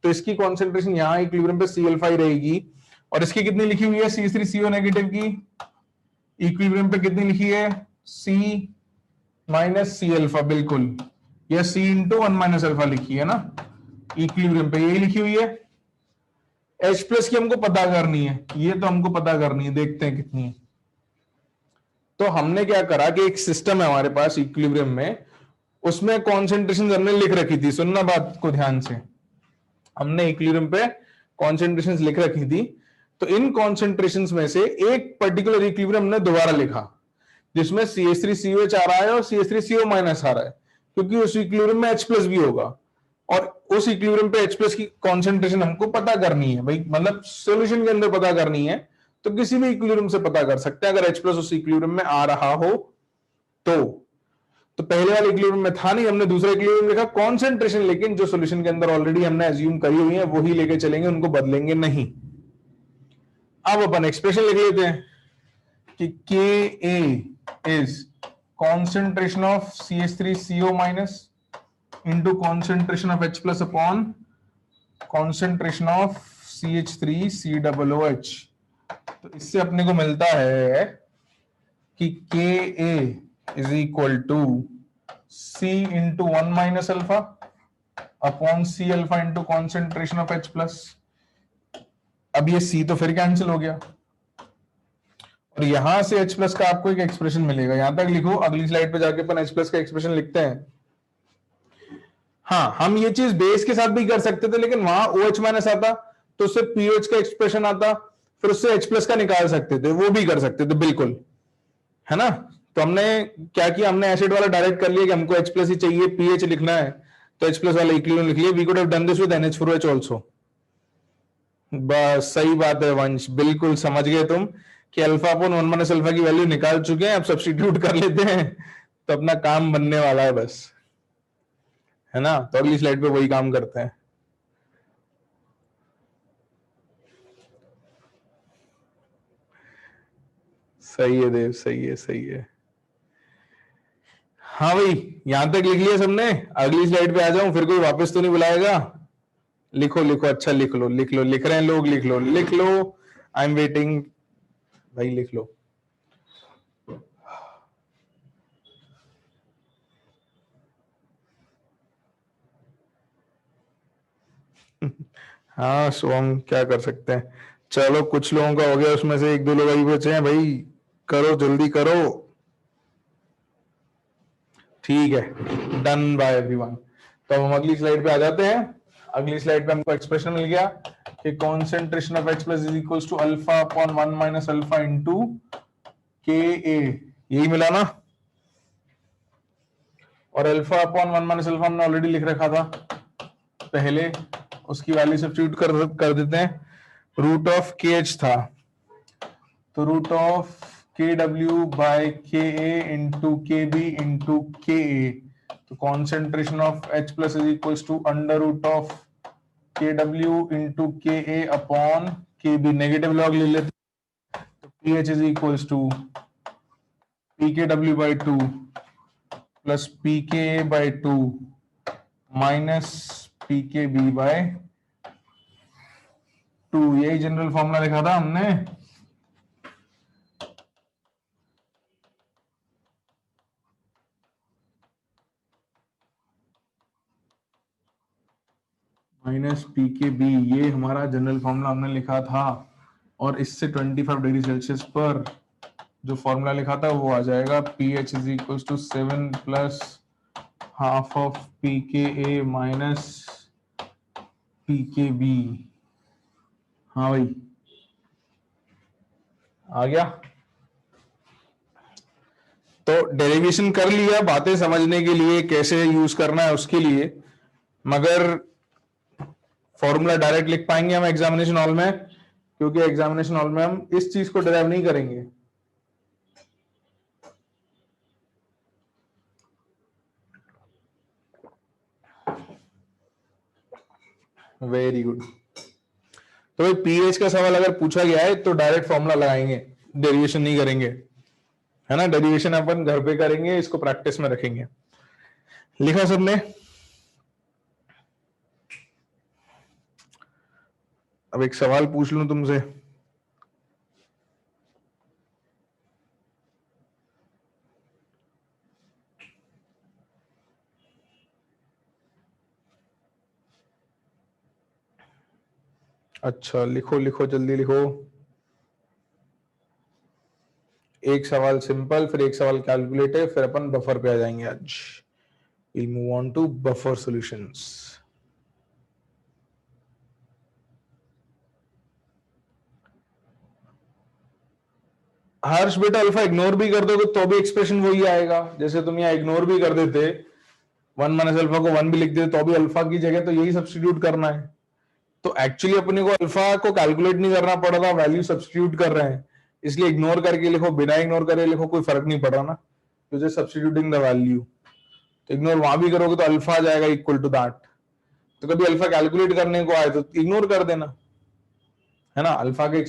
तो इसकी कॉन्सेंट्रेशन यहां इक्विलिब्रियम पे C अल्फा ही रहेगी। और इसकी कितनी लिखी हुई है CH3CO नेगेटिव की इक्विलिब्रियम पे कितनी लिखी है? C माइनस C अल्फा, बिल्कुल, या C इंटू 1 माइनस अल्फा लिखी है ना इक्विलिब्रियम पे, यही लिखी हुई है। H प्लस की हमको पता करनी है, ये तो हमको पता करनी है, देखते हैं कितनी है। तो हमने क्या करा कि एक सिस्टम है हमारे पास इक्विलिब्रियम में, उसमें कॉन्सेंट्रेशन हमने लिख रखी थी, सुनना बात को ध्यान से। हमने इक्विलिब्रियम पे कॉन्सेंट्रेशन लिख रखी थी, तो इन कॉन्सेंट्रेशंस में से एक पर्टिकुलर इक्विलिब्रियम हमने दोबारा लिखा जिसमें CH3COH आ रहा है और CH3CO माइनस आ रहा है, क्योंकि उस इक्विलिब्रियम में H प्लस भी होगा और उस इक्विलिब्रियम पे H प्लस की कॉन्सेंट्रेशन हमको पता करनी है भाई, मतलब सॉल्यूशन के अंदर पता करनी है। तो किसी भी इक्विलिब्रियम से पता कर सकते हैं अगर H प्लस उस इक्विलिब्रियम में आ रहा हो तो पहले वाले इक्विलिब्रियम में था नहीं, हमने दूसरा इक्विलिब्रियम लिखा कॉन्सेंट्रेशन, लेकिन जो सॉल्यूशन के अंदर ऑलरेडी हमने एज्यूम करी हुई है वही लेके चलेंगे, उनको बदलेंगे नहीं। अब अपन एक्सप्रेशन लिख लेते हैं कि Ka is concentration of CH3CO minus into concentration of H plus upon concentration of CH3COOH। तो इससे अपने को मिलता है कि Ka is equal to C into 1 minus alpha upon C alpha into concentration of H plus। अब ये C तो फिर कैंसिल हो गया और यहां से H प्लस का आपको एक एक्सप्रेशन मिलेगा, यहां तक लिखो, अगली स्लाइड पे जाके अपन H प्लस का एक्सप्रेशन लिखते हैं। हाँ, हम ये चीज बेस के साथ भी कर सकते थे, लेकिन वहां OH माइनस आता तो उससे POH का एक्सप्रेशन आता, फिर उससे H प्लस का निकाल सकते थे, वो भी कर सकते थे, बिल्कुल, है ना? तो हमने क्या किया, हमने एसिड वाला डायरेक्ट कर लिया कि हमको H प्लस ही चाहिए, पीएच लिखना है तो H प्लस वाला इक्विलिब्रियम लिख लिया। We could have done this with NH4OH also. बस सही बात है वंश, बिल्कुल समझ गए तुम कि अल्फा अपॉन 1 माइनस अल्फा की वैल्यू निकाल चुके हैं, अब सब्स्टिट्यूट कर लेते हैं तो अपना काम बनने वाला है बस, है ना? तो अगली स्लाइड पे वही काम करते हैं। सही है देव, सही है, सही है। हाँ भाई, यहां तक लिख लिया सबने, अगली स्लाइड पे आ जाऊं फिर कोई वापस तो नहीं बुलाएगा। लिखो लिखो, अच्छा लिख लो, लिख लो, लिख रहे हैं लोग, लिख लो लिख लो, आई एम वेटिंग भाई, लिख लो। हाँ सोम, क्या कर सकते हैं, चलो कुछ लोगों का हो गया, उसमें से एक दो लोग अभी बचे हैं भाई, करो जल्दी करो। ठीक है, डन बाय एवरीवन। तो हम अगली स्लाइड पे आ जाते हैं। अगली स्लाइड पे हमको एक्सप्रेशन मिल गया कि concentration of H plus is equal to alpha upon 1 minus alpha into Ka, यही मिला ना? और अल्फा अपॉन 1 माइनस अल्फा हमने ऑलरेडी लिख रखा था पहले, उसकी वैल्यू सब्स्टिट्यूट कर देते हैं। रूट ऑफ KH था तो root of KW by KA into KB into KA, तो concentration of H plus is equal to under root of KW into KA upon KB, negative log ले लेते, तो PH is equal to PKW by 2 plus p के a by 2 minus p k b by 2, यही जनरल फॉर्मूला लिखा था हमने। माइनस पी के बी, ये हमारा जनरल फॉर्मूला हमने लिखा था, और इससे 25 डिग्री सेल्सियस पर जो फॉर्मूला लिखा था वो आ जाएगा p h is equal to 7 plus half of p के a minus p k b. हाँ भाई आ गया। तो डेरिवेशन कर लिया बातें समझने के लिए, कैसे यूज करना है उसके लिए, मगर फॉर्मूला डायरेक्ट लिख पाएंगे हम एग्जामिनेशन हॉल में? क्योंकि एग्जामिनेशन हॉल में हम इस चीज को डिराइव नहीं करेंगे। Very good. तो भाई पीएच का सवाल अगर पूछा गया है तो डायरेक्ट फॉर्मूला लगाएंगे, डेरिवेशन नहीं करेंगे, है ना। डेरिवेशन अपन घर पे करेंगे, इसको प्रैक्टिस में रखेंगे। लिखा सबने? अब एक सवाल पूछ लूं तुमसे। अच्छा लिखो लिखो जल्दी लिखो। एक सवाल सिंपल, फिर एक सवाल कैलकुलेटिव, फिर अपन बफर पे आ जाएंगे आज। We'll move on to buffer solutions. हर्ष बेटा अल्फा इग्नोर भी कर दोगे तो भी एक्सप्रेशन वही आएगा। जैसे तुम यहाँ इग्नोर भी कर देते, 1 माइनस अल्फा को 1 भी लिख देते, तो भी अल्फा की जगह तो यही सब्स्टिट्यूट करना है। तो एक्चुअली अपने को अल्फा को कैलकुलेट नहीं करना पड़ रहा, वैल्यू सब्स्टिट्यूट कर रहे हैं, इसलिए इग्नोर करके लिखो, बिना इग्नोर करे लिखो, कोई फर्क नहीं पड़ रहा ना, तो सब्स्टिट्यूटिंग द वैल्यू। तो इग्नोर वहां भी करोगे तो अल्फा आ जाएगा इक्वल टू दैट। तो कभी अल्फा कैलकुलेट करने को आए तो इग्नोर कर देना, है ना। अल्फा के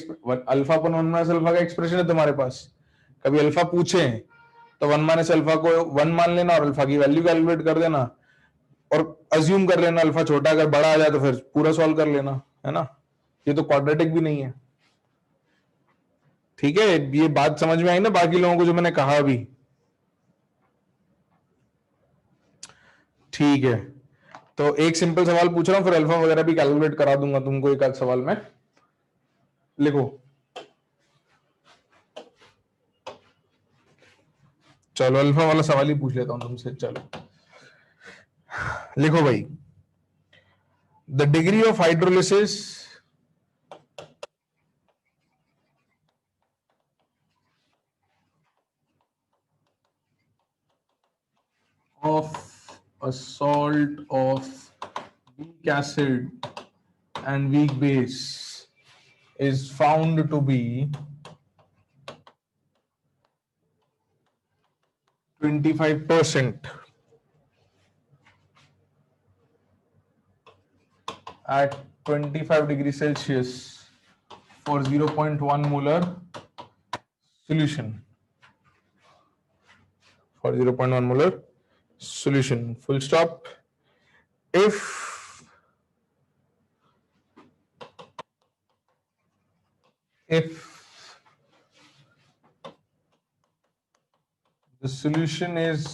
अल्फा अपन 1 माइनस अल्फा का एक्सप्रेशन है तुम्हारे पास, कभी अल्फा पूछे तो 1 माइनस अल्फा को 1 मान लेना और अल्फा की वैल्यू कैलकुलेट कर देना, और अज्यूम कर लेना अल्फा छोटा, अगर बड़ा आ जाए तो फिर पूरा सॉल्व कर लेना, है ना। ये तो क्वाड्रेटिक भी नहीं है। ठीक है, ये बात समझ में आई ना बाकी लोगों को जो मैंने कहा अभी? ठीक है, तो एक सिंपल सवाल पूछ रहा हूं, फिर अल्फा वगैरह भी कैलकुलेट करा दूंगा तुमको एक आध सवाल में। लिखो, चलो अल्फा वाला सवाल ही पूछ लेता हूं तुमसे। चलो लिखो भाई, the degree of hydrolysis of a salt of weak acid and weak base is found to be 25% at 25 degrees Celsius for 0.1 molar solution. For 0.1 molar solution, full stop. If the solution is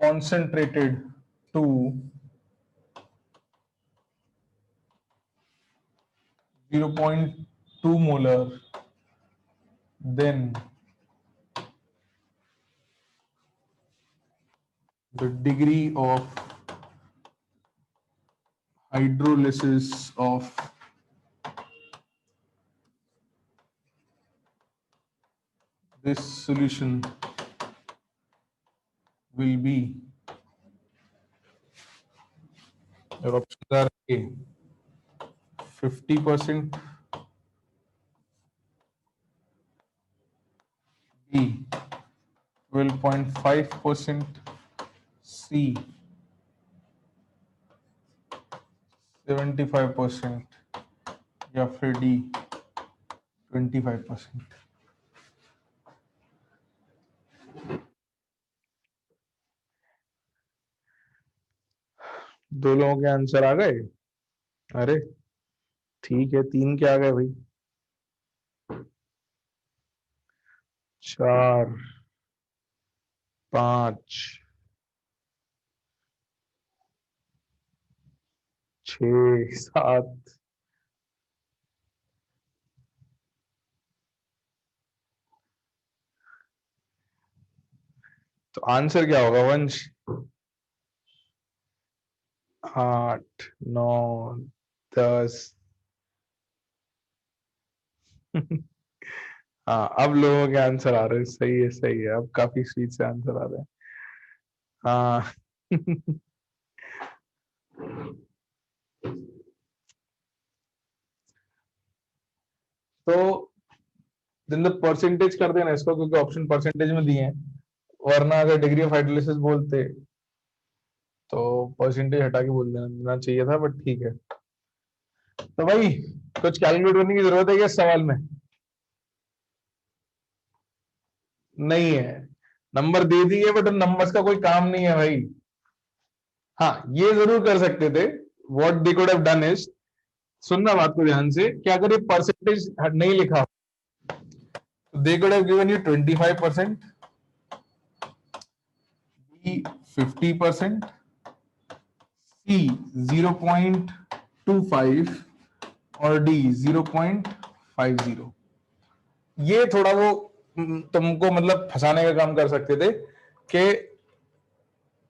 concentrated to 0.2 molar, then the degree of hydrolysis of this solution will be, your options are A 50%, B 12.5%, C 75% या फिर D 25%। दो लोगों के आंसर आ गए। अरे ठीक है, 3 के आ गए भाई। 4, 5, 6, 7। तो आंसर क्या होगा वंश? 8, 9, 10। हाँ, अब लोगों के आंसर आ रहे हैं। सही है, सही है, अब काफी स्वीट से आंसर आ रहे हैं। हाँ। तो दिन द परसेंटेज कर देना इसको, क्योंकि ऑप्शन परसेंटेज में दिए हैं। वरना अगर डिग्री ऑफ हाइड्रोलिसिस बोलते तो परसेंटेज हटा के बोल देना चाहिए था, बट ठीक है। तो भाई कुछ कैलकुलेट करने की जरूरत है क्या इस सवाल में? नहीं है। नंबर दे दिए बट नंबर्स का कोई काम नहीं है भाई। हाँ, ये जरूर कर सकते थे। What they could have done is, सुनना बात को ध्यान से, कि अगर ये परसेंटेज नहीं लिखा, they could have given you 25%, b 50%, c 0.25 और डी 0.50। ये थोड़ा वो तुमको मतलब फंसाने का काम कर सकते थे कि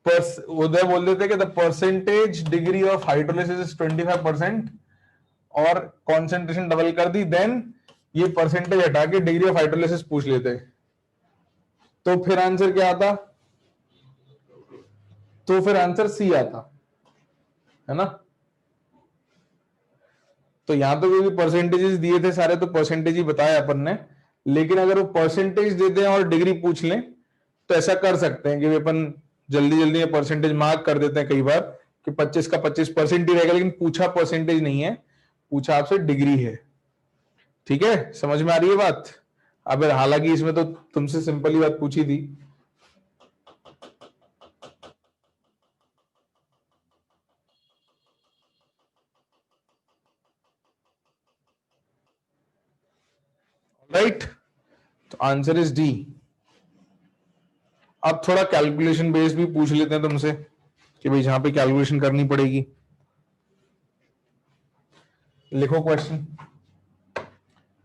उधर बोल देते कि the percentage degree of hydrolysis is 25% और कॉन्सेंट्रेशन डबल कर दी, देन ये परसेंटेज हटा के डिग्री ऑफ हाइड्रोलिसिस पूछ लेते, तो फिर आंसर क्या आता? तो फिर आंसर सी आता, है ना? तो यहां तो क्योंकि परसेंटेजेस दिए थे सारे, तो परसेंटेज ही बताया अपन ने। लेकिन अगर वो परसेंटेज दे दें और डिग्री पूछ लें, तो ऐसा कर सकते हैं कि अपन जल्दी जल्दी परसेंटेज मार्क कर देते हैं कई बार, कि 25 का 25% ही रहेगा, लेकिन पूछा परसेंटेज नहीं है, पूछा आपसे डिग्री है। ठीक है, समझ में आ रही है बात? अब हालांकि इसमें तो तुमसे सिंपल ही बात पूछी थी। राइट, तो आंसर इज डी। अब थोड़ा कैलकुलेशन बेस भी पूछ लेते हैं तुमसे, कि भाई जहां पे कैलकुलेशन करनी पड़ेगी। लिखो क्वेश्चन।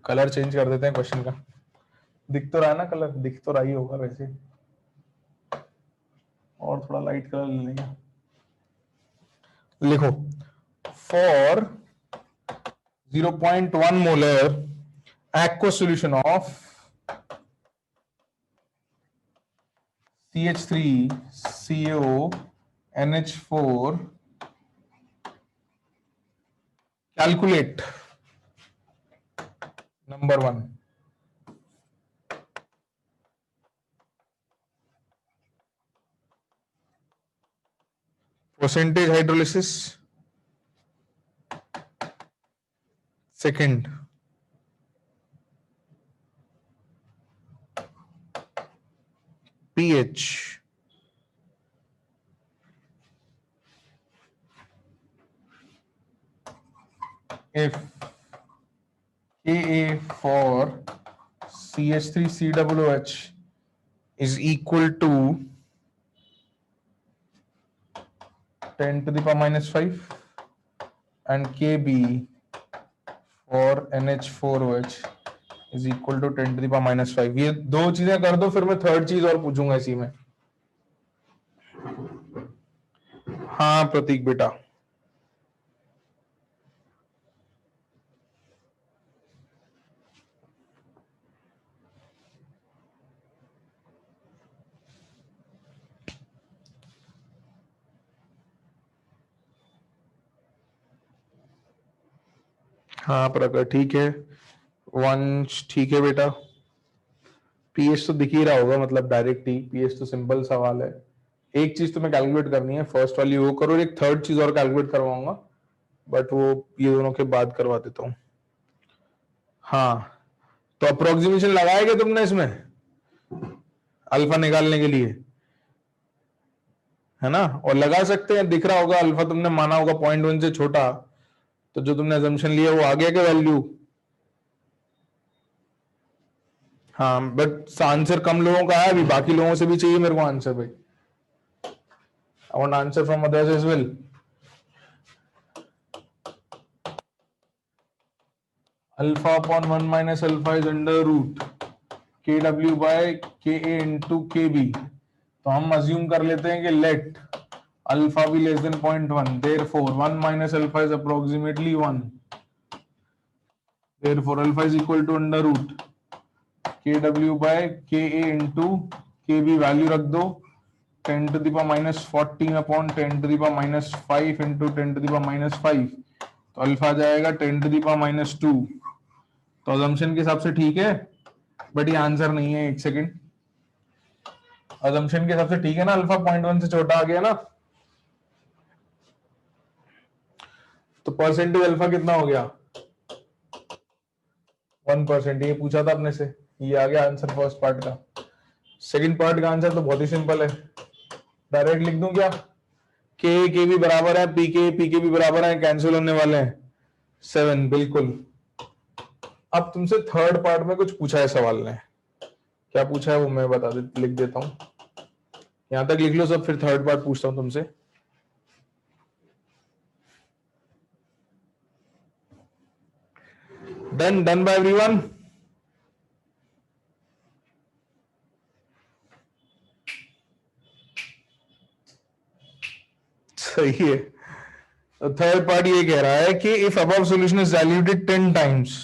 कलर चेंज कर देते हैं क्वेश्चन का। दिख तो रहा है ना कलर? दिख तो रहा ही होगा वैसे, और थोड़ा लाइट कलर ले लेंगे। लिखो, for 0.1 molar aqueous solution of CH3CO NH4, calculate number 1. Percentage hydrolysis. Second, pH. If Ka for CH3COOH is equal to 10 to the power minus 5 and Kb for NH4OH is equal to 10 to the power minus 5। ये दो चीजें कर दो, फिर मैं थर्ड चीज और पूछूंगा इसी में। हाँ प्रतीक बेटा। हाँ प्रकार ठीक है, वंश ठीक है बेटा। पीएच तो दिख ही रहा होगा, मतलब डायरेक्ट ही पीएच तो सिंपल सवाल है। एक चीज तुम्हें कैलकुलेट करनी है, फर्स्ट वाली वो करो, एक थर्ड चीज और कैलकुलेट करवाऊंगा, बट वो ये दोनों के बाद करवा देता हूँ। हाँ, तो अप्रोक्सीमेशन लगाया क्या तुमने इसमें अल्फा निकालने के लिए? है ना, और लगा सकते हैं, दिख रहा होगा अल्फा तुमने माना होगा 0.1 से छोटा, तो जो तुमने assumption लिया वो आ गया क्या वैल्यू? हाँ, बट आंसर कम लोगों का है, अभी बाकी लोगों से भी चाहिए मेरे को आंसर भाई। I want answer from others as well. Alpha upon 1 minus alpha is under root kw by ka into kb। तो हम अज्यूम कर लेते हैं कि लेट अल्फा भी less than 0.1, therefore 1 minus alpha is approximately 1, therefore alpha is equal to under root kw by ka into kb। Value रख दो 10 to the power minus 14 अपॉन 10 to the power minus 5 into 10 to the power minus 5, तो अल्फा आ जाएगा 10 to the power minus 2। तो अजम्पशन के हिसाब से ठीक है, बट ये आंसर नहीं है। एक सेकंड, अजम्पशन के हिसाब से ठीक है ना, अल्फा 0.1 से छोटा आ गया ना, तो परसेंटेज अल्फा कितना हो गया? 1%। ये पूछा था अपने से, ये आ गया आंसर फर्स्ट पार्ट का। सेकंड पार्ट का आंसर तो बहुत ही सिंपल है, डायरेक्ट लिख दूं क्या? के भी बराबर है, पी के भी बराबर है, कैंसिल होने वाले हैं 7, बिल्कुल। अब तुमसे थर्ड पार्ट में कुछ पूछा है सवाल ने, क्या पूछा है वो मैं लिख देता हूं, यहां तक लिख लो सब, फिर थर्ड पार्ट पूछता हूं तुमसे। Done by everyone. सही है। तो थर्ड पार्ट ये कह रहा है कि if above solution is diluted 10 times,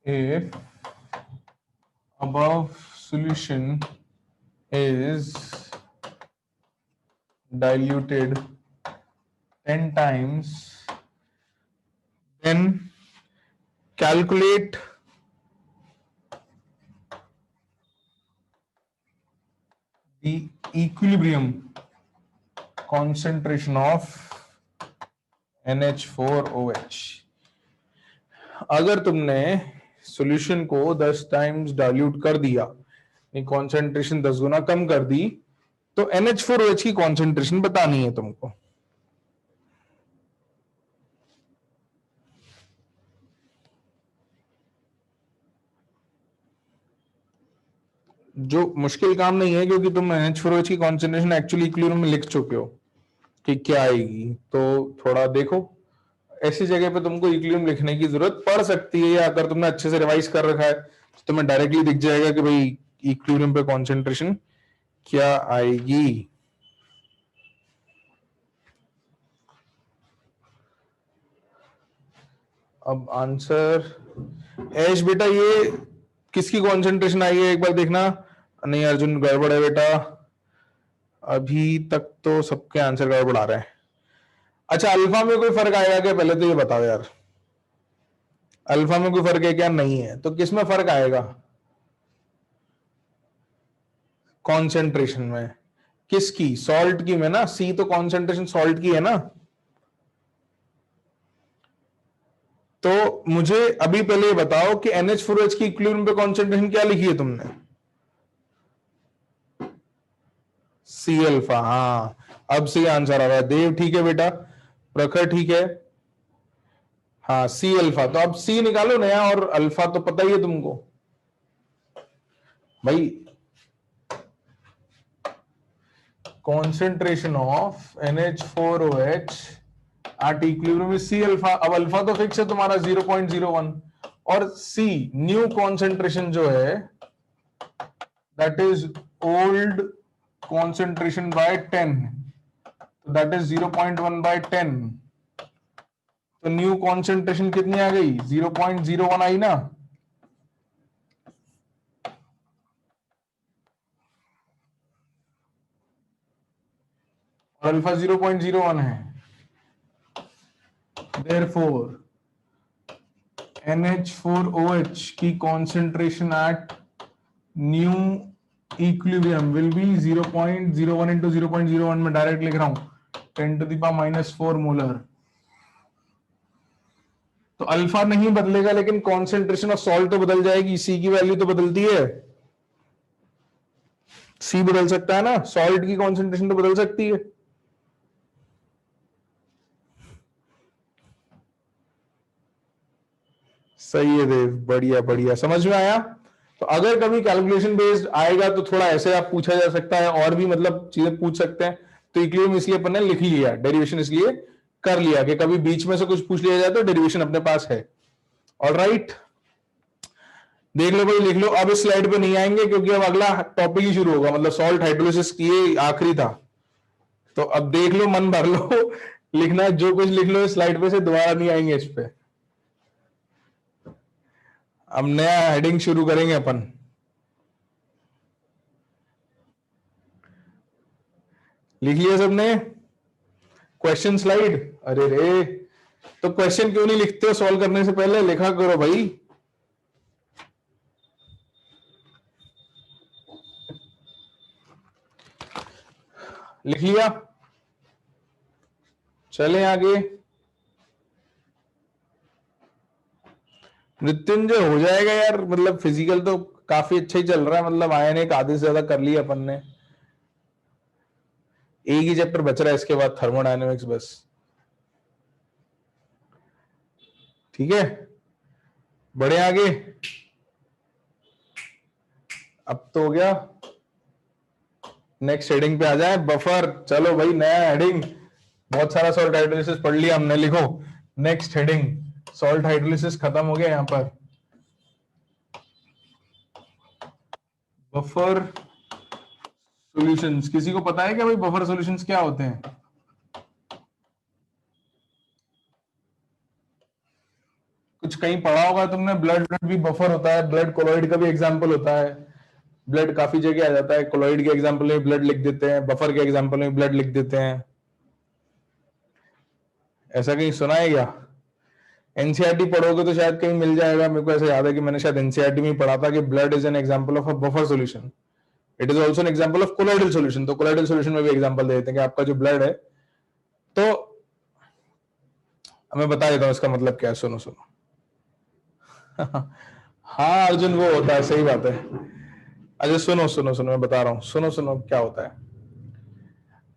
if above solution is diluted 10 times, then calculate the equilibrium concentration of NH4OH। अगर तुमने सॉल्यूशन को 10 टाइम्स डाइल्यूट कर दिया, कॉन्सेंट्रेशन 10 गुना कम कर दी, तो NH4OH की कॉन्सेंट्रेशन बतानी है तुमको। जो मुश्किल काम नहीं है, क्योंकि तुम NH4OH की कॉन्सेंट्रेशन एक्चुअली इक्विलिब्रियम में लिख चुके हो कि क्या आएगी। तो थोड़ा देखो, ऐसी जगह पे तुमको इक्विलिब्रियम लिखने की जरूरत पड़ सकती है, या अगर तुमने अच्छे से रिवाइज कर रखा है तो तुम्हें डायरेक्टली दिख जाएगा कि भाई इक्विलिब्रियम पे कॉन्सेंट्रेशन क्या आएगी। अब आंसर एश बेटा, ये किसकी कॉन्सेंट्रेशन आई है एक बार देखना। नहीं अर्जुन, गड़बड़ है बेटा, अभी तक तो सबके आंसर गड़बड़ आ रहे हैं। अच्छा, अल्फा में कोई फर्क आएगा क्या, पहले तो ये बताओ यार। अल्फा में कोई फर्क है क्या? नहीं है, तो किस में फर्क आएगा? कॉन्सेंट्रेशन में। किसकी? सॉल्ट की में ना, सी तो कॉन्सेंट्रेशन सॉल्ट की है ना। तो मुझे अभी पहले ये बताओ कि NH4OH की इक्विलिब्रियम पे कॉन्सेंट्रेशन क्या लिखी है तुमने? C alpha. हाँ, अब सही आंसर आ रहा है। देव ठीक है बेटा, प्रखर ठीक है, हाँ सी अल्फा। तो अब सी निकालो नया, और अल्फा तो पता ही है तुमको भाई। Concentration of NH4OH at equilibrium c alpha. अब अल्फा तो फिक्स है तुम्हारा 0.01, और सी न्यू कॉन्सेंट्रेशन जो है that is old concentration by 10, that is 0.1 by 10। तो न्यू कॉन्सेंट्रेशन कितनी आ गई? 0.01 आई ना। और अल्फा 0.01 है, therefore NH4OH की concentration eight new equilibrium will be 0.01 into 0.01 में डायरेक्ट लिख रहा हूं 10 to the power -4 मोलर। तो अल्फा नहीं बदलेगा, लेकिन कॉन्सेंट्रेशन ऑफ सॉल्ट तो बदल जाएगी। सी की वैल्यू तो बदलती है, सी बदल सकता है ना, सॉल्ट की कॉन्सेंट्रेशन तो बदल सकती है। सही है देव, बढ़िया बढ़िया, समझ में आया। तो अगर कभी कैलकुलेशन बेस्ड आएगा तो थोड़ा ऐसे आप पूछा जा सकता है, और भी मतलब चीजें पूछ सकते हैं। तो इक्विलिब्रियम इसलिए अपन ने लिख लिया, डेरिवेशन इसलिए कर लिया कि कभी बीच में से कुछ पूछ लिया जाए तो डेरिवेशन अपने पास है। ऑलराइट, देख लो भाई, लिख लो। अब इस स्लाइड पे नहीं आएंगे क्योंकि अब अगला टॉपिक ही शुरू होगा, मतलब सॉल्ट हाइड्रोलिसिस की, ये आखिरी था। तो अब देख लो, मन भर लो, लिखना है जो कुछ लिख लो इस स्लाइड पे से, दोबारा नहीं आएंगे इस पे। अब नया हेडिंग शुरू करेंगे अपन। लिख लिया सबने क्वेश्चन स्लाइड? अरे रे, तो क्वेश्चन क्यों नहीं लिखते हो सॉल्व करने से पहले? लिखा करो भाई। लिख लिया, चले आगे। मृत्युंजय हो जाएगा यार, मतलब फिजिकल तो काफी अच्छा ही चल रहा है, मतलब आयन एक आधे से ज्यादा कर लिया अपन ने। एक ही चैप्टर बच रहा है इसके बाद, थर्मोडायनेमिक्स बस। ठीक है, बढ़े आगे। अब तो हो गया, नेक्स्ट हेडिंग पे आ जाए, बफर। चलो भाई, नया हेडिंग। बहुत सारा सॉल्ट हाइड्रोलिसिस पढ़ लिया हमने, लिखो नेक्स्ट हेडिंग। सॉल्ट हाइड्रोलिसिस खत्म हो गया यहां पर। बफर सॉल्यूशंस, किसी को पता है क्या भाई बफर सॉल्यूशंस क्या होते हैं? कुछ कहीं पढ़ा होगा तुमने, ब्लड ब्लड भी बफर होता है, ब्लड कोलॉइड का भी एग्जांपल होता है। ब्लड काफी जगह आ जाता है, कोलॉइड के एग्जांपल में ब्लड लिख देते हैं, बफर के एग्जांपल में ब्लड लिख देते हैं। ऐसा कहीं सुना है क्या? एनसीईआरटी पढ़ोगे तो शायद कहीं मिल जाएगा। मेरे को ऐसा याद है कि मैंने शायद एनसीईआरटी में पढ़ा था कि blood is an example of a buffer solution, it is also an example of colloidal solution. तो कोलॉइडल सॉल्यूशन में भी एग्जांपल दे देते हैं कि आपका जो ब्लड है, तो मैं बता देता हूँ इसका मतलब क्या है, सुनो सुनो। हाँ अर्जुन, वो होता है, सही बात है। अच्छा सुनो सुनो सुनो, मैं बता रहा हूँ, सुनो सुनो क्या होता है।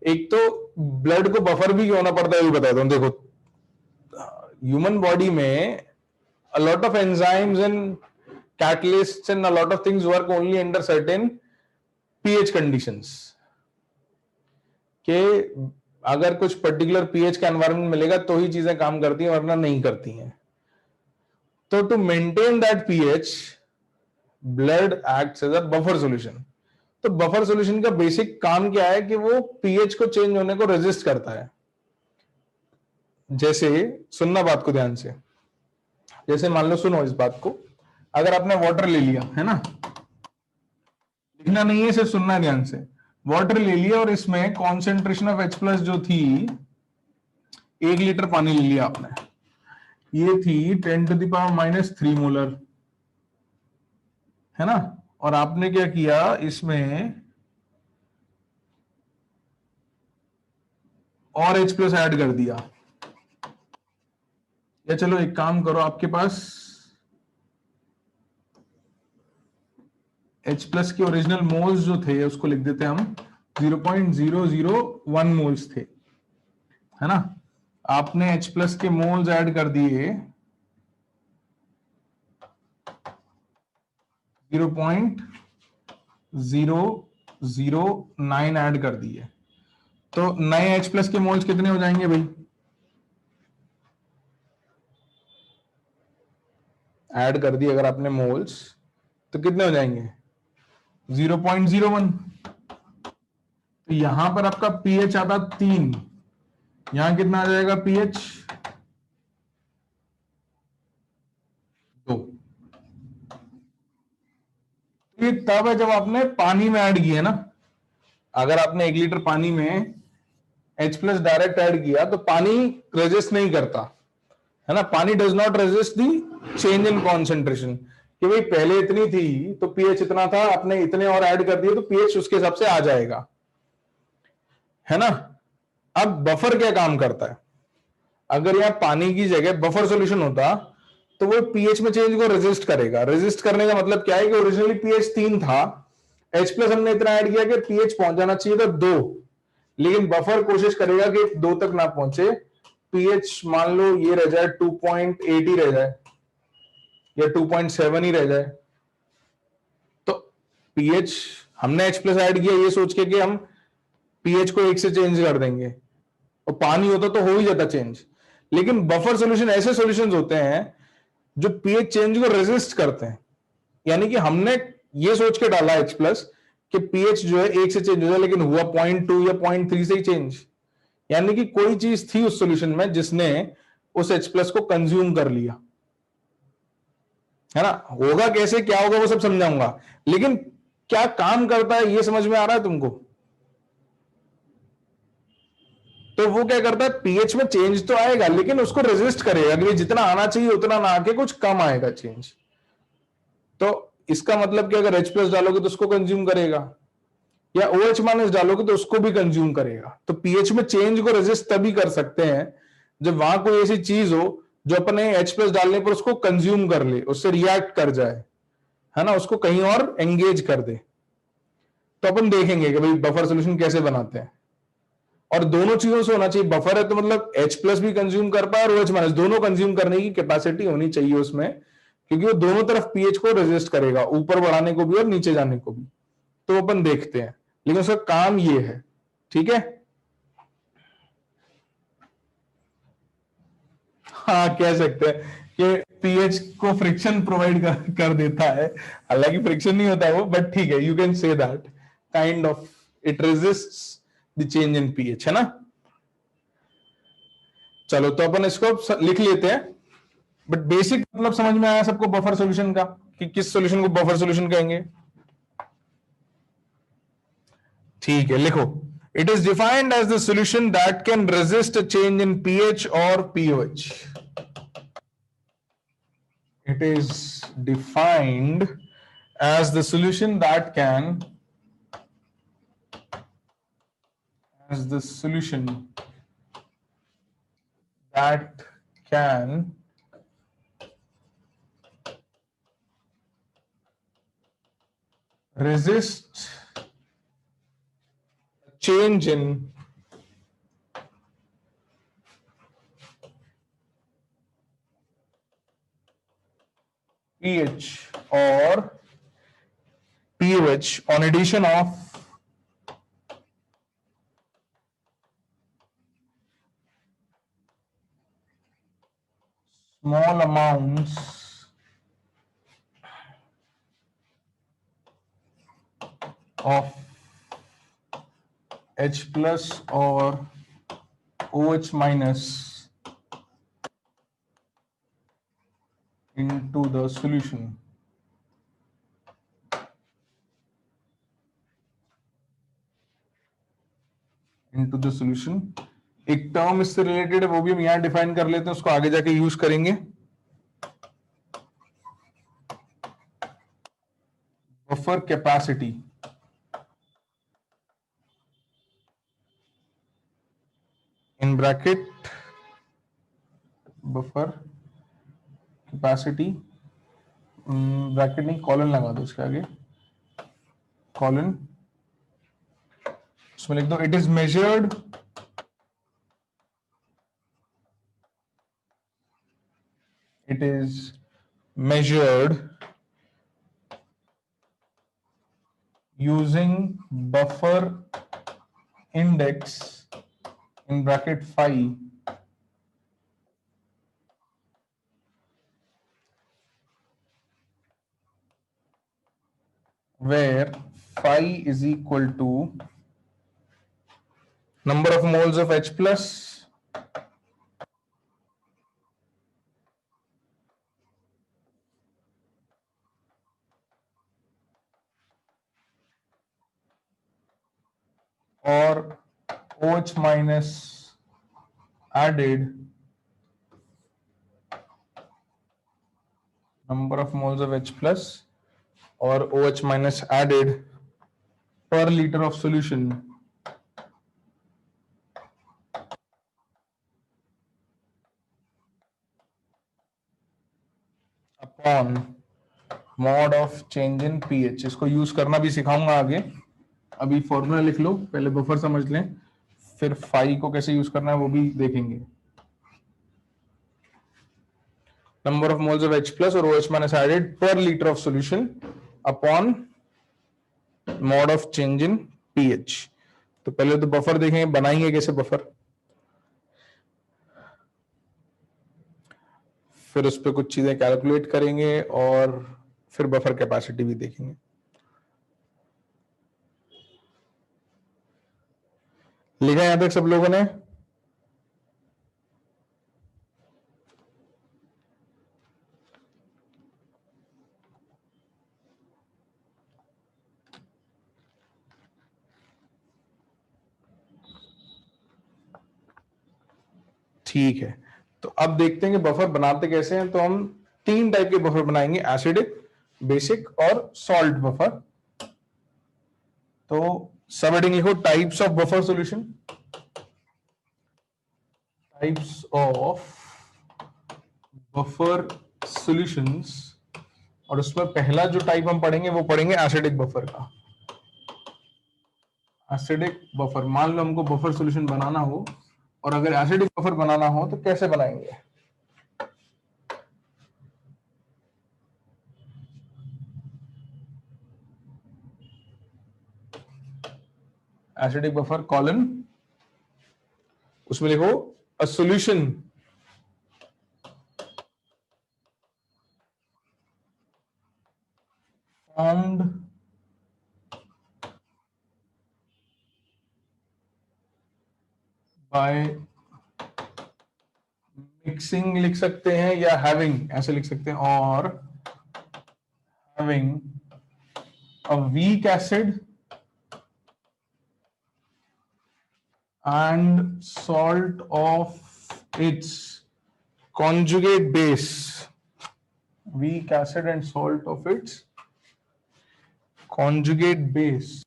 एक तो ब्लड को बफर भी क्यों होना पड़ता है ये भी बता देता हूँ। देखो, ह्यूमन बॉडी में a lot of enzymes and catalysts and a lot of things work only under certain pH conditions, कि अगर कुछ पर्टिकुलर पीएच का एनवायरनमेंट मिलेगा तो ही चीजें काम करती हैं, वरना नहीं करती हैं। तो to maintain that pH, blood acts as a buffer solution. तो बफर सॉल्यूशन का बेसिक काम क्या है कि वो पीएच को चेंज होने को रेजिस्ट करता है। जैसे, सुनना बात को ध्यान से, जैसे मान लो, सुनो इस बात को, अगर आपने वाटर ले लिया है ना, लिखना नहीं है, सिर्फ सुनना ध्यान से। वाटर ले लिया और इसमें कॉन्सेंट्रेशन ऑफ H+ जो थी, 1 लीटर पानी ले लिया आपने, ये थी 10⁻³ मोलर, है ना। और आपने क्या किया, इसमें और H+ ऐड कर दिया। या चलो एक काम करो, आपके पास H+ के ओरिजिनल मोल्स जो थे उसको लिख देते हैं हम, 0.001 मोल्स थे, है ना। आपने H+ के मोल्स ऐड कर दिए 0.009 ऐड कर दिए, तो नए H+ के मोल्स कितने हो जाएंगे भाई? ऐड कर दिए अगर आपने मोल्स, तो कितने हो जाएंगे? 0.01। तो यहां पर आपका पीएच आता 3, यहां कितना आ जाएगा पीएच? 2। ये तब है जब आपने पानी में ऐड किया ना। अगर आपने 1 लीटर पानी में H+ डायरेक्ट ऐड किया तो पानी रेजिस्ट नहीं करता, है ना। पानी does not resist the change in concentration, कि भाई पहले इतनी थी तो पीएच इतना था, आपने इतने और ऐड कर दिए तो पीएच उसके हिसाब से आ जाएगा, है ना। अब बफर क्या काम करता है? अगर यहां पानी की जगह बफर सॉल्यूशन होता तो वो पीएच में चेंज को रेजिस्ट करेगा। रेजिस्ट करने का मतलब क्या है कि ओरिजिनली पीएच 3 था, H प्लस हमने इतना ऐड किया कि पीएच पहुंच जाना चाहिए था 2, लेकिन बफर कोशिश करेगा कि 2 तक ना पहुंचे, पीएच मान लो ये रह जाए 2.8 ही रह जाए या 2.7 ही रह जाए। तो पीएच हमने H प्लस ऐड किया ये सोच के कि हम पीएच को 1 से चेंज कर देंगे, और पानी होता तो हो ही जाता चेंज। लेकिन बफर सॉल्यूशन ऐसे सॉल्यूशंस होते हैं जो पीएच चेंज को रेजिस्ट करते हैं। यानी कि हमने ये सोच के डाला H प्लस कि पीएच जो है 1 से चेंज हो जाए, लेकिन हुआ 0.2 या 0.3 से ही चेंज। यानी कि कोई चीज थी उस सॉल्यूशन में जिसने उस H प्लस को कंज्यूम कर लिया, है ना। होगा कैसे, क्या होगा, वो सब समझाऊंगा, लेकिन क्या काम करता है ये समझ में आ रहा है तुमको। तो वो क्या करता है, पीएच में चेंज तो आएगा लेकिन उसको रेजिस्ट करेगा कि जितना आना चाहिए उतना ना आके कुछ कम आएगा चेंज। तो इसका मतलब कि अगर H प्लस डालोगे तो उसको कंज्यूम करेगा, या OH माइनस डालोगे तो उसको भी कंज्यूम करेगा। तो पीएच में चेंज को रेजिस्ट तभी कर सकते हैं जब वहां कोई ऐसी चीज हो जो अपने H प्लस डालने पर उसको कंज्यूम कर ले, उससे रिएक्ट कर जाए, है ना, उसको कहीं और एंगेज कर दे। तो अपन देखेंगे कि भाई बफर सोल्यूशन कैसे बनाते हैं, और दोनों चीजों से होना चाहिए। बफर है तो मतलब H प्लस भी कंज्यूम कर पाए और OH माइनस दोनों कंज्यूम करने की कैपेसिटी होनी चाहिए उसमें, क्योंकि वो दोनों तरफ पीएच को रेजिस्ट करेगा, ऊपर बढ़ाने को भी और नीचे जाने को भी। तो अपन देखते हैं, लेकिन उसका काम ये है, ठीक है। हाँ, कह सकते हैं कि पीएच को फ्रिक्शन प्रोवाइड कर देता है, हालांकि फ्रिक्शन नहीं होता वो, बट ठीक है, you can say that kind of it resists the change in pH, है ना। चलो तो अपन इसको लिख लेते हैं, बट बेसिक मतलब समझ में आया सबको बफर सॉल्यूशन का, कि किस सॉल्यूशन को बफर सॉल्यूशन कहेंगे। ठीक है, लिखो। It is defined as the solution that can resist a change in pH और pOH. It is defined as the solution that can as the solution that can resist change in pH or pH on addition of small amounts of H plus or OH minus into the solution. Into the solution. एक टर्म इससे रिलेटेड है, वो भी हम यहां डिफाइन कर लेते हैं, उसको आगे जाके यूज करेंगे। Buffer capacity in bracket, buffer capacity, bracket नहीं, कॉलन लगा दो इसके आगे, कॉलन, उसमें लिख दो it is measured it is measured using buffer index in bracket phi, where phi is equal to number of moles of H plus or OH minus added number of moles of H plus or OH minus added per liter of solution on mod of change in pH. इसको यूज करना भी सिखाऊंगा आगे। अभी फॉर्मूला लिख लो, पहले बफर समझ लें, फिर फाई को कैसे यूज करना है वो भी देखेंगे। Number of moles of H plus और OH माइनस एडेड पर litre of solution upon mod of change in pH. तो पहले तो बफर देखेंगे, बनाएंगे कैसे बफर, फिर उस पर कुछ चीजें कैलकुलेट करेंगे और फिर बफर कैपेसिटी भी देखेंगे। लिखा यहां तक सब लोगों ने? ठीक है, तो अब देखते हैं कि बफर बनाते कैसे हैं। तो हम तीन टाइप के बफर बनाएंगे, एसिडिक, बेसिक और सॉल्ट बफर। तो सब हेडिंग लिखो, types of buffer solution, types of buffer solutions. और उसमें पहला जो टाइप हम पढ़ेंगे वो पढ़ेंगे एसिडिक बफर का। एसिडिक बफर, मान लो हमको बफर सॉल्यूशन बनाना हो, और अगर एसिडिक बफर बनाना हो तो कैसे बनाएंगे। एसिडिक बफर कॉलन, उसमें लिखो a solution formed by mixing लिख सकते हैं, या हैविंग ऐसे लिख सकते हैं, और having a weak acid and salt of its conjugate base. Weak acid and salt of its conjugate base.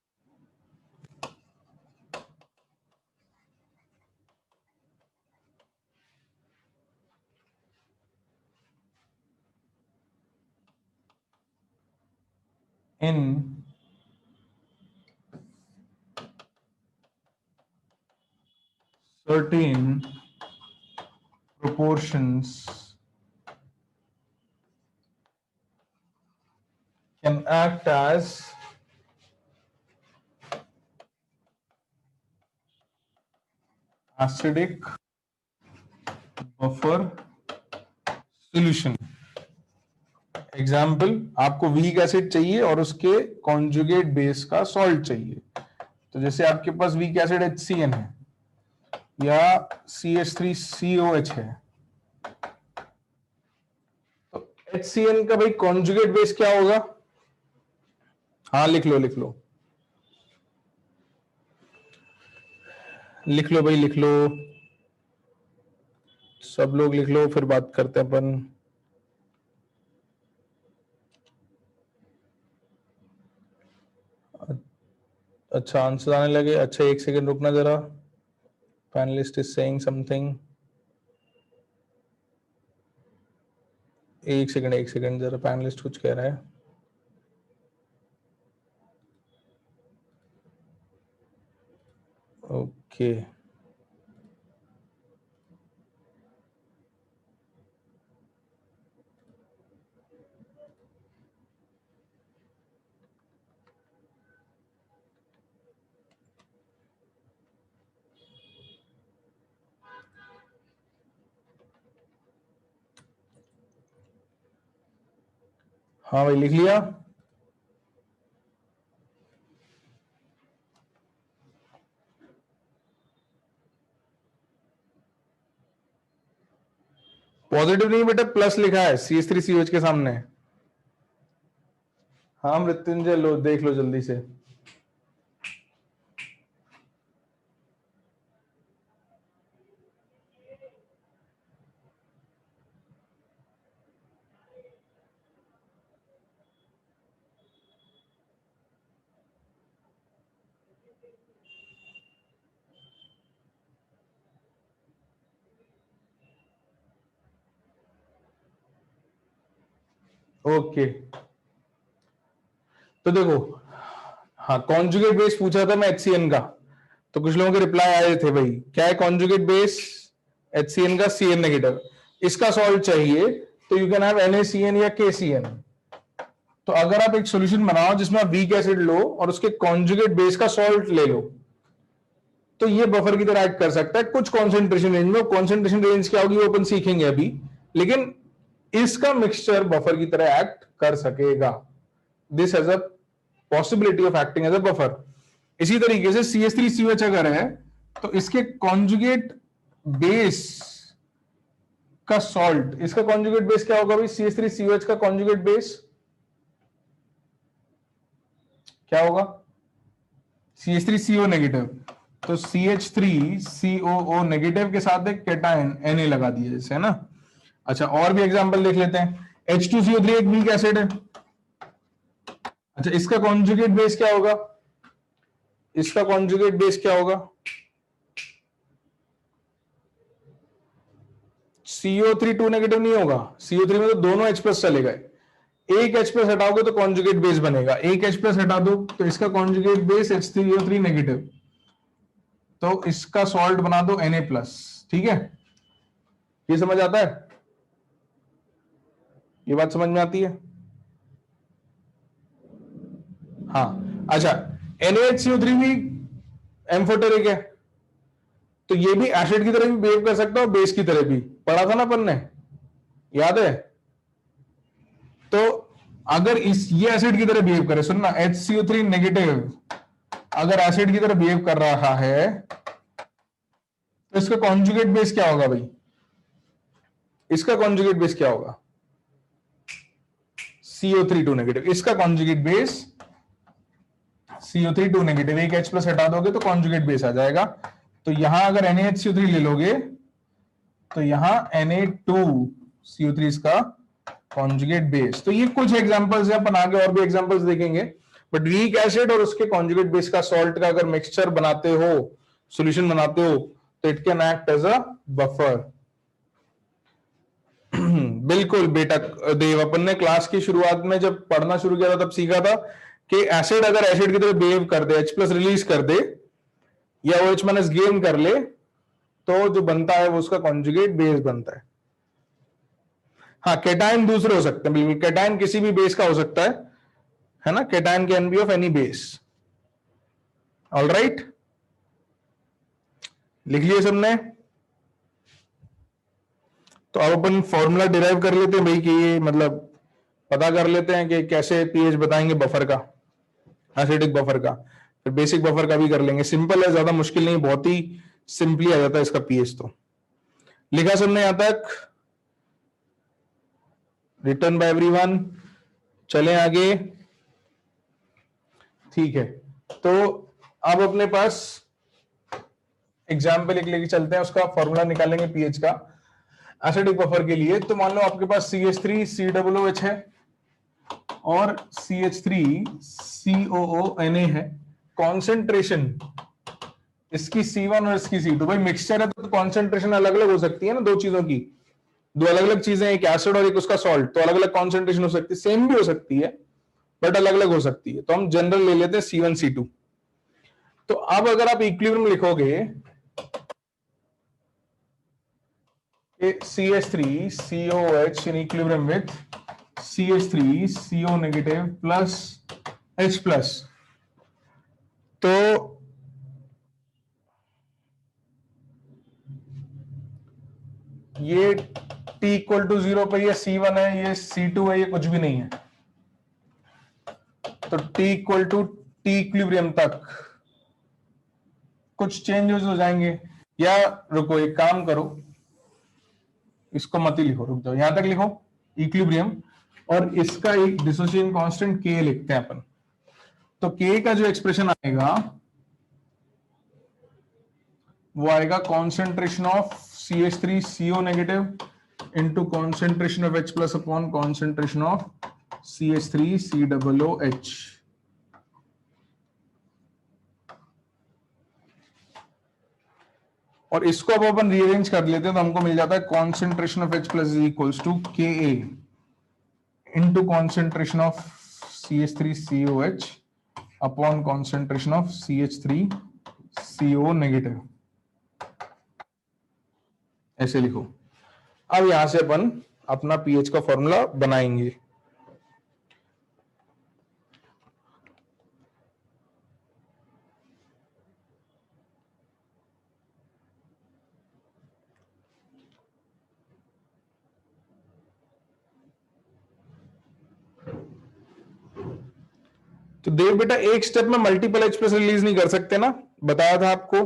In certain proportions can act as acidic buffer solution. Example, आपको वीक एसिड चाहिए और उसके कॉन्जुगेट बेस का सॉल्ट चाहिए। तो जैसे आपके पास वीक एसिड HCN है या CH3COH है, तो HCN का भाई कॉन्जुगेट बेस क्या होगा? हाँ लिख लो, लिख लो, लिख लो भाई, लिख लो, सब लोग लिख लो, फिर बात करते हैं अपन। अच्छा, आंसर आने लगे। अच्छा, एक सेकंड रुकना जरा, पैनलिस्ट इज सेइंग समथिंग। एक सेकंड, एक सेकंड, जरा पैनलिस्ट कुछ कह रहा है। ओके, हाँ भाई लिख लिया। पॉजिटिव नहीं बेटा, प्लस लिखा है CH3COH के सामने। हाँ मृत्युंजय, लो देख लो जल्दी से। ओके, तो देखो, हाँ कॉन्जुगेट बेस पूछा था मैं HCN का, तो कुछ लोगों के रिप्लाई आए थे भाई, क्या है कॉन्जुगेट बेस HCN का CN नेगेटिव, इसका सॉल्ट चाहिए तो यू कैन हैव NaCN या KCN। तो अगर आप एक सॉल्यूशन बनाओ जिसमें आप वीक एसिड लो और उसके कॉन्जुगेट बेस का सॉल्ट ले लो, तो ये बफर की तरह एक्ट कर सकता है कुछ कॉन्सेंट्रेशन रेंज में। कॉन्सेंट्रेशन रेंज क्या होगी वो अपन सीखेंगे अभी, लेकिन इसका मिक्सचर बफर की तरह एक्ट कर सकेगा। This has a possibility of acting as a buffer. इसी तरीके से CH3COH अगर है तो इसके कॉन्जुगेट बेस का सॉल्ट, इसका कॉन्जुगेट बेस क्या होगा भाई, CH3COH का कॉन्जुगेट बेस क्या होगा, CH3CO नेगेटिव, तो CH3COO नेगेटिव के साथ एक कैटायन Na लगा दिया जैसे, है ना। अच्छा और भी एग्जांपल देख लेते हैं, H2CO3 एक वीक एसिड है, अच्छा इसका कॉन्जुगेट बेस क्या होगा, इसका कॉन्जुगेट बेस क्या होगा, CO3 2 नेगेटिव नहीं होगा, CO3 में तो दोनों H प्लस चले गए, एक H प्लस हटाओगे तो कॉन्जुगेट बेस बनेगा, एक H प्लस हटा दो तो इसका कॉन्जुगेट बेस H3O3 नेगेटिव, तो इसका सॉल्ट बना दो Na प्लस। ठीक है, ये समझ आता है, ये बात समझ में आती है। हाँ अच्छा, NaHCO3 भी एम्फोटेरिक है, तो ये भी एसिड की तरह भी बिहेव कर सकता है और बेस की तरह भी, पढ़ा था ना अपन ने, याद है। तो अगर ये एसिड की तरह बिहेव करे, सुनना, HCO3 नेगेटिव अगर एसिड की तरह बिहेव कर रहा है तो इसका कॉन्जुगेट बेस क्या होगा भाई, इसका कॉन्जुगेट बेस क्या होगा, CO3 2 नेगेटिव, इसका कॉन्जुगेट बेस CO3 2 नेगेटिव, एक H प्लस हटा दोगे तो कॉन्जुगेट बेस आ जाएगा। तो यहां अगर NaHCO3 ले लोगे तो यहां Na2CO3 इसका कॉन्जुगेट बेस। तो ये कुछ एग्जांपल्स हैं, अपन आगे और भी एग्जांपल्स देखेंगे, बट वीक एसिड और उसके कॉन्जुगेट बेस का सॉल्ट का अगर मिक्सचर बनाते हो, सॉल्यूशन बनाते हो, तो it can act as a buffer. बिल्कुल बेटा देव, अपन ने क्लास की शुरुआत में जब पढ़ना शुरू किया था तब सीखा था कि एसिड अगर एसिड की तरह बिहेव कर दे, H प्लस रिलीज कर दे या OH माइनस गेन कर ले, तो जो बनता है वो उसका कॉन्जुगेट बेस बनता है। हाँ कैटायन दूसरे हो सकते हैं, बिल्कुल कैटायन किसी भी बेस का हो सकता है ना, cation can be of any base. All right, लिख लिए सबने। तो अब अपन फॉर्मूला डिराइव कर लेते हैं भाई कि ये मतलब पता कर लेते हैं कि कैसे पीएच बताएंगे बफर का, एसिडिक बफर का, फिर बेसिक बफर का भी कर लेंगे। सिंपल है, ज्यादा मुश्किल नहीं, बहुत ही सिंपली आ जाता है इसका पीएच। तो लिखा सबने यहां तक, रिटर्न बाय एवरीवन, चलें आगे। ठीक है, तो अब अपने पास एग्जाम्पल एक लेके चलते हैं, उसका फॉर्मूला निकालेंगे पीएच का एसिडिक बफर के लिए। तो मान लो आपके पास CH3COOH है और CH3COONA है, कॉन्सेंट्रेशन इसकी C1 और इसकी C2, भाई मिक्सचर है तो कॉन्सेंट्रेशन अलग अलग हो सकती है ना, दो चीजों की, दो अलग अलग चीजें, एक एसिड और एक उसका सॉल्ट, तो अलग अलग कॉन्सेंट्रेशन हो सकती है, सेम भी हो सकती है बट अलग अलग हो सकती है। तो हम जनरल ले लेते हैं C1 C2। तो अब अगर आप इक्विलिब्रियम लिखोगे CH3COH in equilibrium with CH3CO negative plus H plus, तो ये T इक्वल टू 0 पर ये C1 है, ये C2 है, ये कुछ भी नहीं है। तो T equal to T equilibrium तक कुछ चेंजेस हो जाएंगे, या रुको एक काम करो, इसको मत ही लिखो, रुक जाओ, यहां तक लिखो इक्विलिब्रियम, और इसका एक डिसोसिएशन कांस्टेंट K लिखते हैं अपन। तो K का जो एक्सप्रेशन आएगा वो आएगा concentration of CH3CO negative into concentration of H plus upon concentration of CH3COOH। और इसको अब अपन रीअरेंज कर लेते हैं तो हमको मिल जाता है concentration of H plus is equals to KA into concentration of CH3COH upon concentration of CH3CO negative, ऐसे लिखो। अब यहां से अपन अपना पीएच का फॉर्मूला बनाएंगे। तो देव बेटा एक स्टेप में मल्टीपल H प्लस रिलीज नहीं कर सकते ना, बताया था आपको।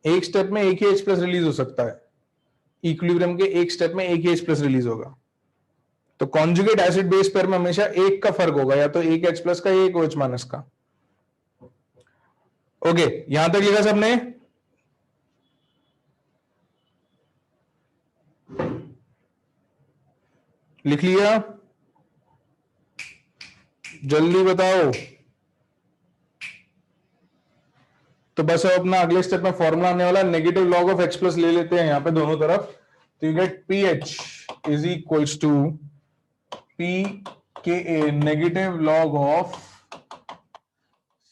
एक स्टेप में एक ही H प्लस रिलीज हो सकता है, इक्विलिब्रियम के एक स्टेप में एक ही H प्लस रिलीज होगा। तो कॉन्जुगेट एसिड बेस पेयर में हमेशा एक का फर्क होगा, या तो एक H प्लस का या एक OH माइनस का। ओके, यहां तक लिखा सबने? लिख लिया? जल्दी बताओ। तो बस अब अपना अगले स्टेप में फॉर्मूला आने वाला, negative log of H plus ले लेते हैं यहां पे दोनों तरफ। तो you get pH is equals to p के a negative log of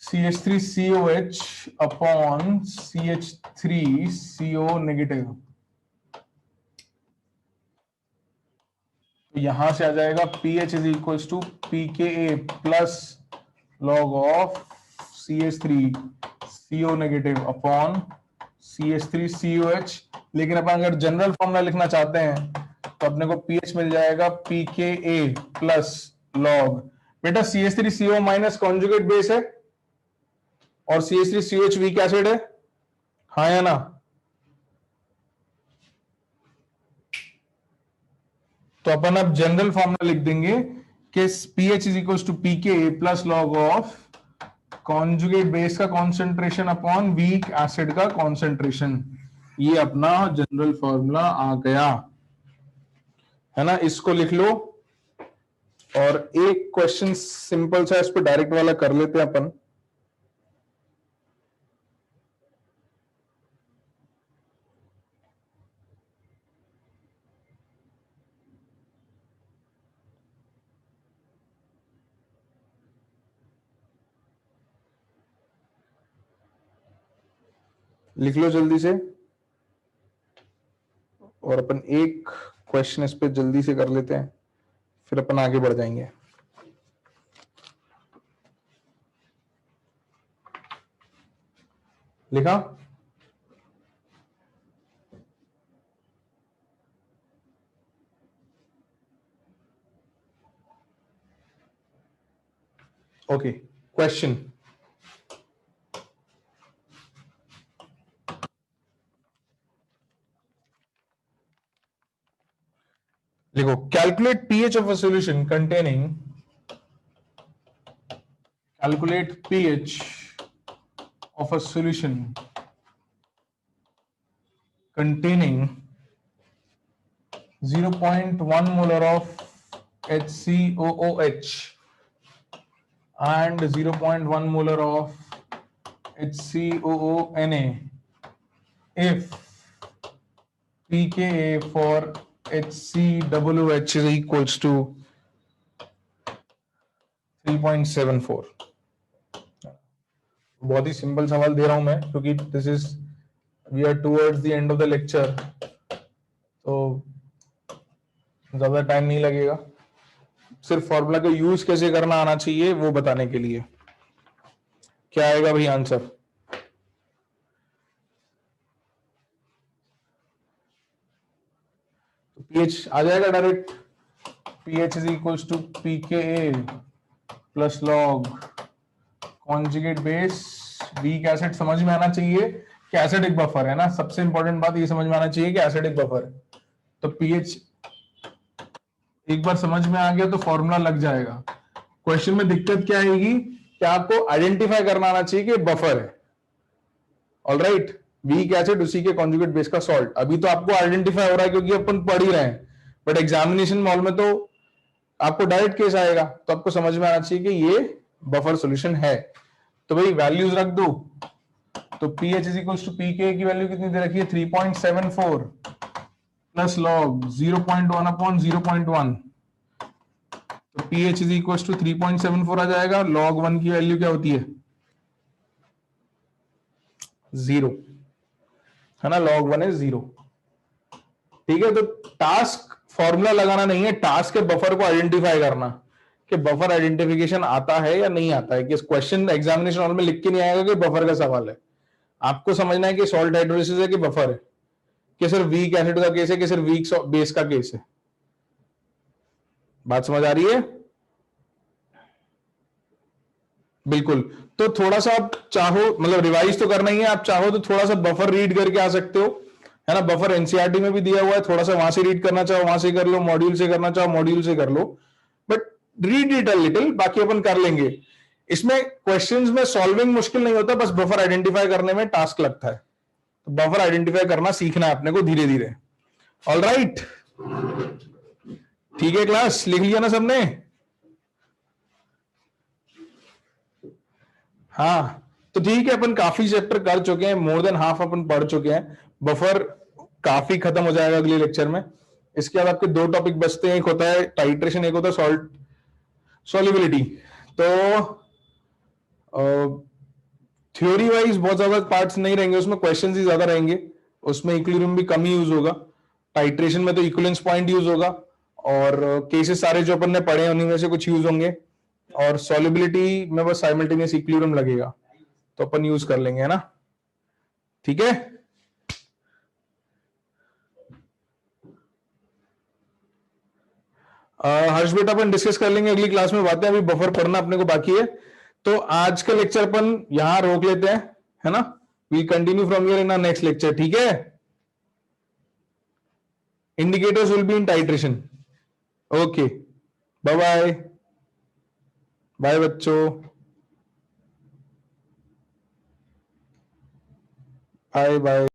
CH3COH upon CH3CO negative. तो यहां से आ जाएगा pH is equals to p के a plus log of CH3CO negative upon CH3COH। लेकिन अपन अगर जनरल फॉर्मूला लिखना चाहते हैं तो अपने को पीएच मिल जाएगा पी के ए प्लस लॉग, बेटा CH3CO माइनस कॉन्जुगेट बेस है और CH3COH वीक एसिड है, हाँ या ना? तो अपन अब जनरल फॉर्मूला लिख देंगे कि pH is equal to p के a plus log of conjugate base का कॉन्सेंट्रेशन अपॉन वीक एसिड का कॉन्सेंट्रेशन। ये अपना जनरल फॉर्मूला आ गया है ना, इसको लिख लो। और एक क्वेश्चन सिंपल सा इस पे डायरेक्ट वाला कर लेते हैं अपन। लिख लो जल्दी से, और अपन एक क्वेश्चन इस पे जल्दी से कर लेते हैं, फिर अपन आगे बढ़ जाएंगे। लिखा? ओके, क्वेश्चन देखो, calculate pH of a solution containing, calculate pH of a solution containing 0.1 molar of HCOOH and 0.1 molar of HCOONA if pKa for HCOOH is equals to 3.74। बहुत ही सिंपल सवाल दे रहा हूं मैं, क्योंकि this is we are towards the end of the lecture, तो ज्यादा टाइम नहीं लगेगा। सिर्फ फॉर्मूला का यूज कैसे करना आना चाहिए वो बताने के लिए। क्या आएगा भाई आंसर? पीएच आ जाएगा direct, pH is equals to p के a plus log conjugate base weak acid. समझ में आना चाहिए कि एसिड एक बफर है ना, सबसे इंपॉर्टेंट बात ये समझ में आना चाहिए कि एसिड एक बफर है। तो पीएच एक बार समझ में आ गया तो फॉर्मूला लग जाएगा। क्वेश्चन में दिक्कत क्या आएगी कि आपको आइडेंटिफाई करना आना चाहिए कि बफर है। ऑलराइट, वीक एसिड उसी के कॉन्जुगेट बेस का सॉल्ट। अभी तो आपको आइडेंटिफाई हो रहा है क्योंकि अपन पढ़ ही रहे हैं, बट एग्जामिनेशन मॉल में तो आपको डायरेक्ट केस आएगा, तो आपको समझ में आना चाहिए कि ये बफर सॉल्यूशन है। तो भाई वैल्यूज रख दो। तो pH is equal to p K की वैल्यू कितनी दे रखी है? 3.74 plus log 0.1 upon 0.1 pH is equal to 3.74 आ जाएगा। log 1 की वैल्यू क्या होती है? 0, है ना, log 1 is 0। ठीक है, तो टास्क फॉर्मूला लगाना नहीं है, टास्क के बफर को आइडेंटिफाई करना कि बफर आइडेंटिफिकेशन आता है या नहीं आता है। कि क्वेश्चन एग्जामिनेशन हॉल में लिख के नहीं आएगा कि बफर का सवाल है। आपको समझना है कि सॉल्ट हाइड्रोलिसिस है कि बफर है, कि सिर्फ वीक एसिड का केस है, कि सिर्फ वीक बेस का केस है। बात समझ आ रही है? बिल्कुल। तो थोड़ा सा आप चाहो, मतलब रिवाइज तो करना ही है, आप चाहो तो थोड़ा सा बफर रीड करके आ सकते हो, है ना। बफर एनसीईआरटी में भी दिया हुआ है, थोड़ा सा वहां से रीड करना चाहो वहां से कर लो, मॉड्यूल से करना चाहो मॉड्यूल से कर लो, but read it a little, बाकी अपन कर लेंगे। इसमें क्वेश्चंस में सॉल्विंग मुश्किल नहीं होता, बस बफर आइडेंटिफाई करने में टास्क लगता है। तो बफर आइडेंटिफाई करना सीखना है अपने को धीरे धीरे। ऑल राइट, ठीक है क्लास, लिख लिया ना सबने? हाँ, तो ठीक है, अपन काफी चैप्टर कर चुके हैं, मोर देन हाफ अपन पढ़ चुके हैं। बफर काफी खत्म हो जाएगा अगले लेक्चर में। इसके बाद आपके दो टॉपिक बचते हैं, एक होता है टाइट्रेशन, एक होता है सॉल्ट सॉल्युबिलिटी। तो थ्योरी वाइज बहुत ज्यादा पार्ट्स नहीं रहेंगे उसमें, क्वेश्चंस ही ज्यादा रहेंगे। उसमें इक्विलिब्रियम भी कम यूज होगा, टाइट्रेशन में तो इक्विवेलेंस पॉइंट यूज होगा, और केसेस सारे जो अपन ने पढ़े हैं उन्हीं में से कुछ यूज होंगे। और सॉल्युबिलिटी में बस साइमल्टेनियस इक्विलिब्रियम लगेगा, तो अपन यूज कर लेंगे, है ना। ठीक है, हर्ष बेटा अपन डिस्कस कर लेंगे अगली क्लास में बातें, अभी बफर पढ़ना अपने को बाकी है। तो आज का लेक्चर अपन यहां रोक लेते हैं, है ना। We continue from here in our next lecture, ठीक है। Indicators will be in titration. Okay, bye bye. Bye बच्चों, बाय बाय।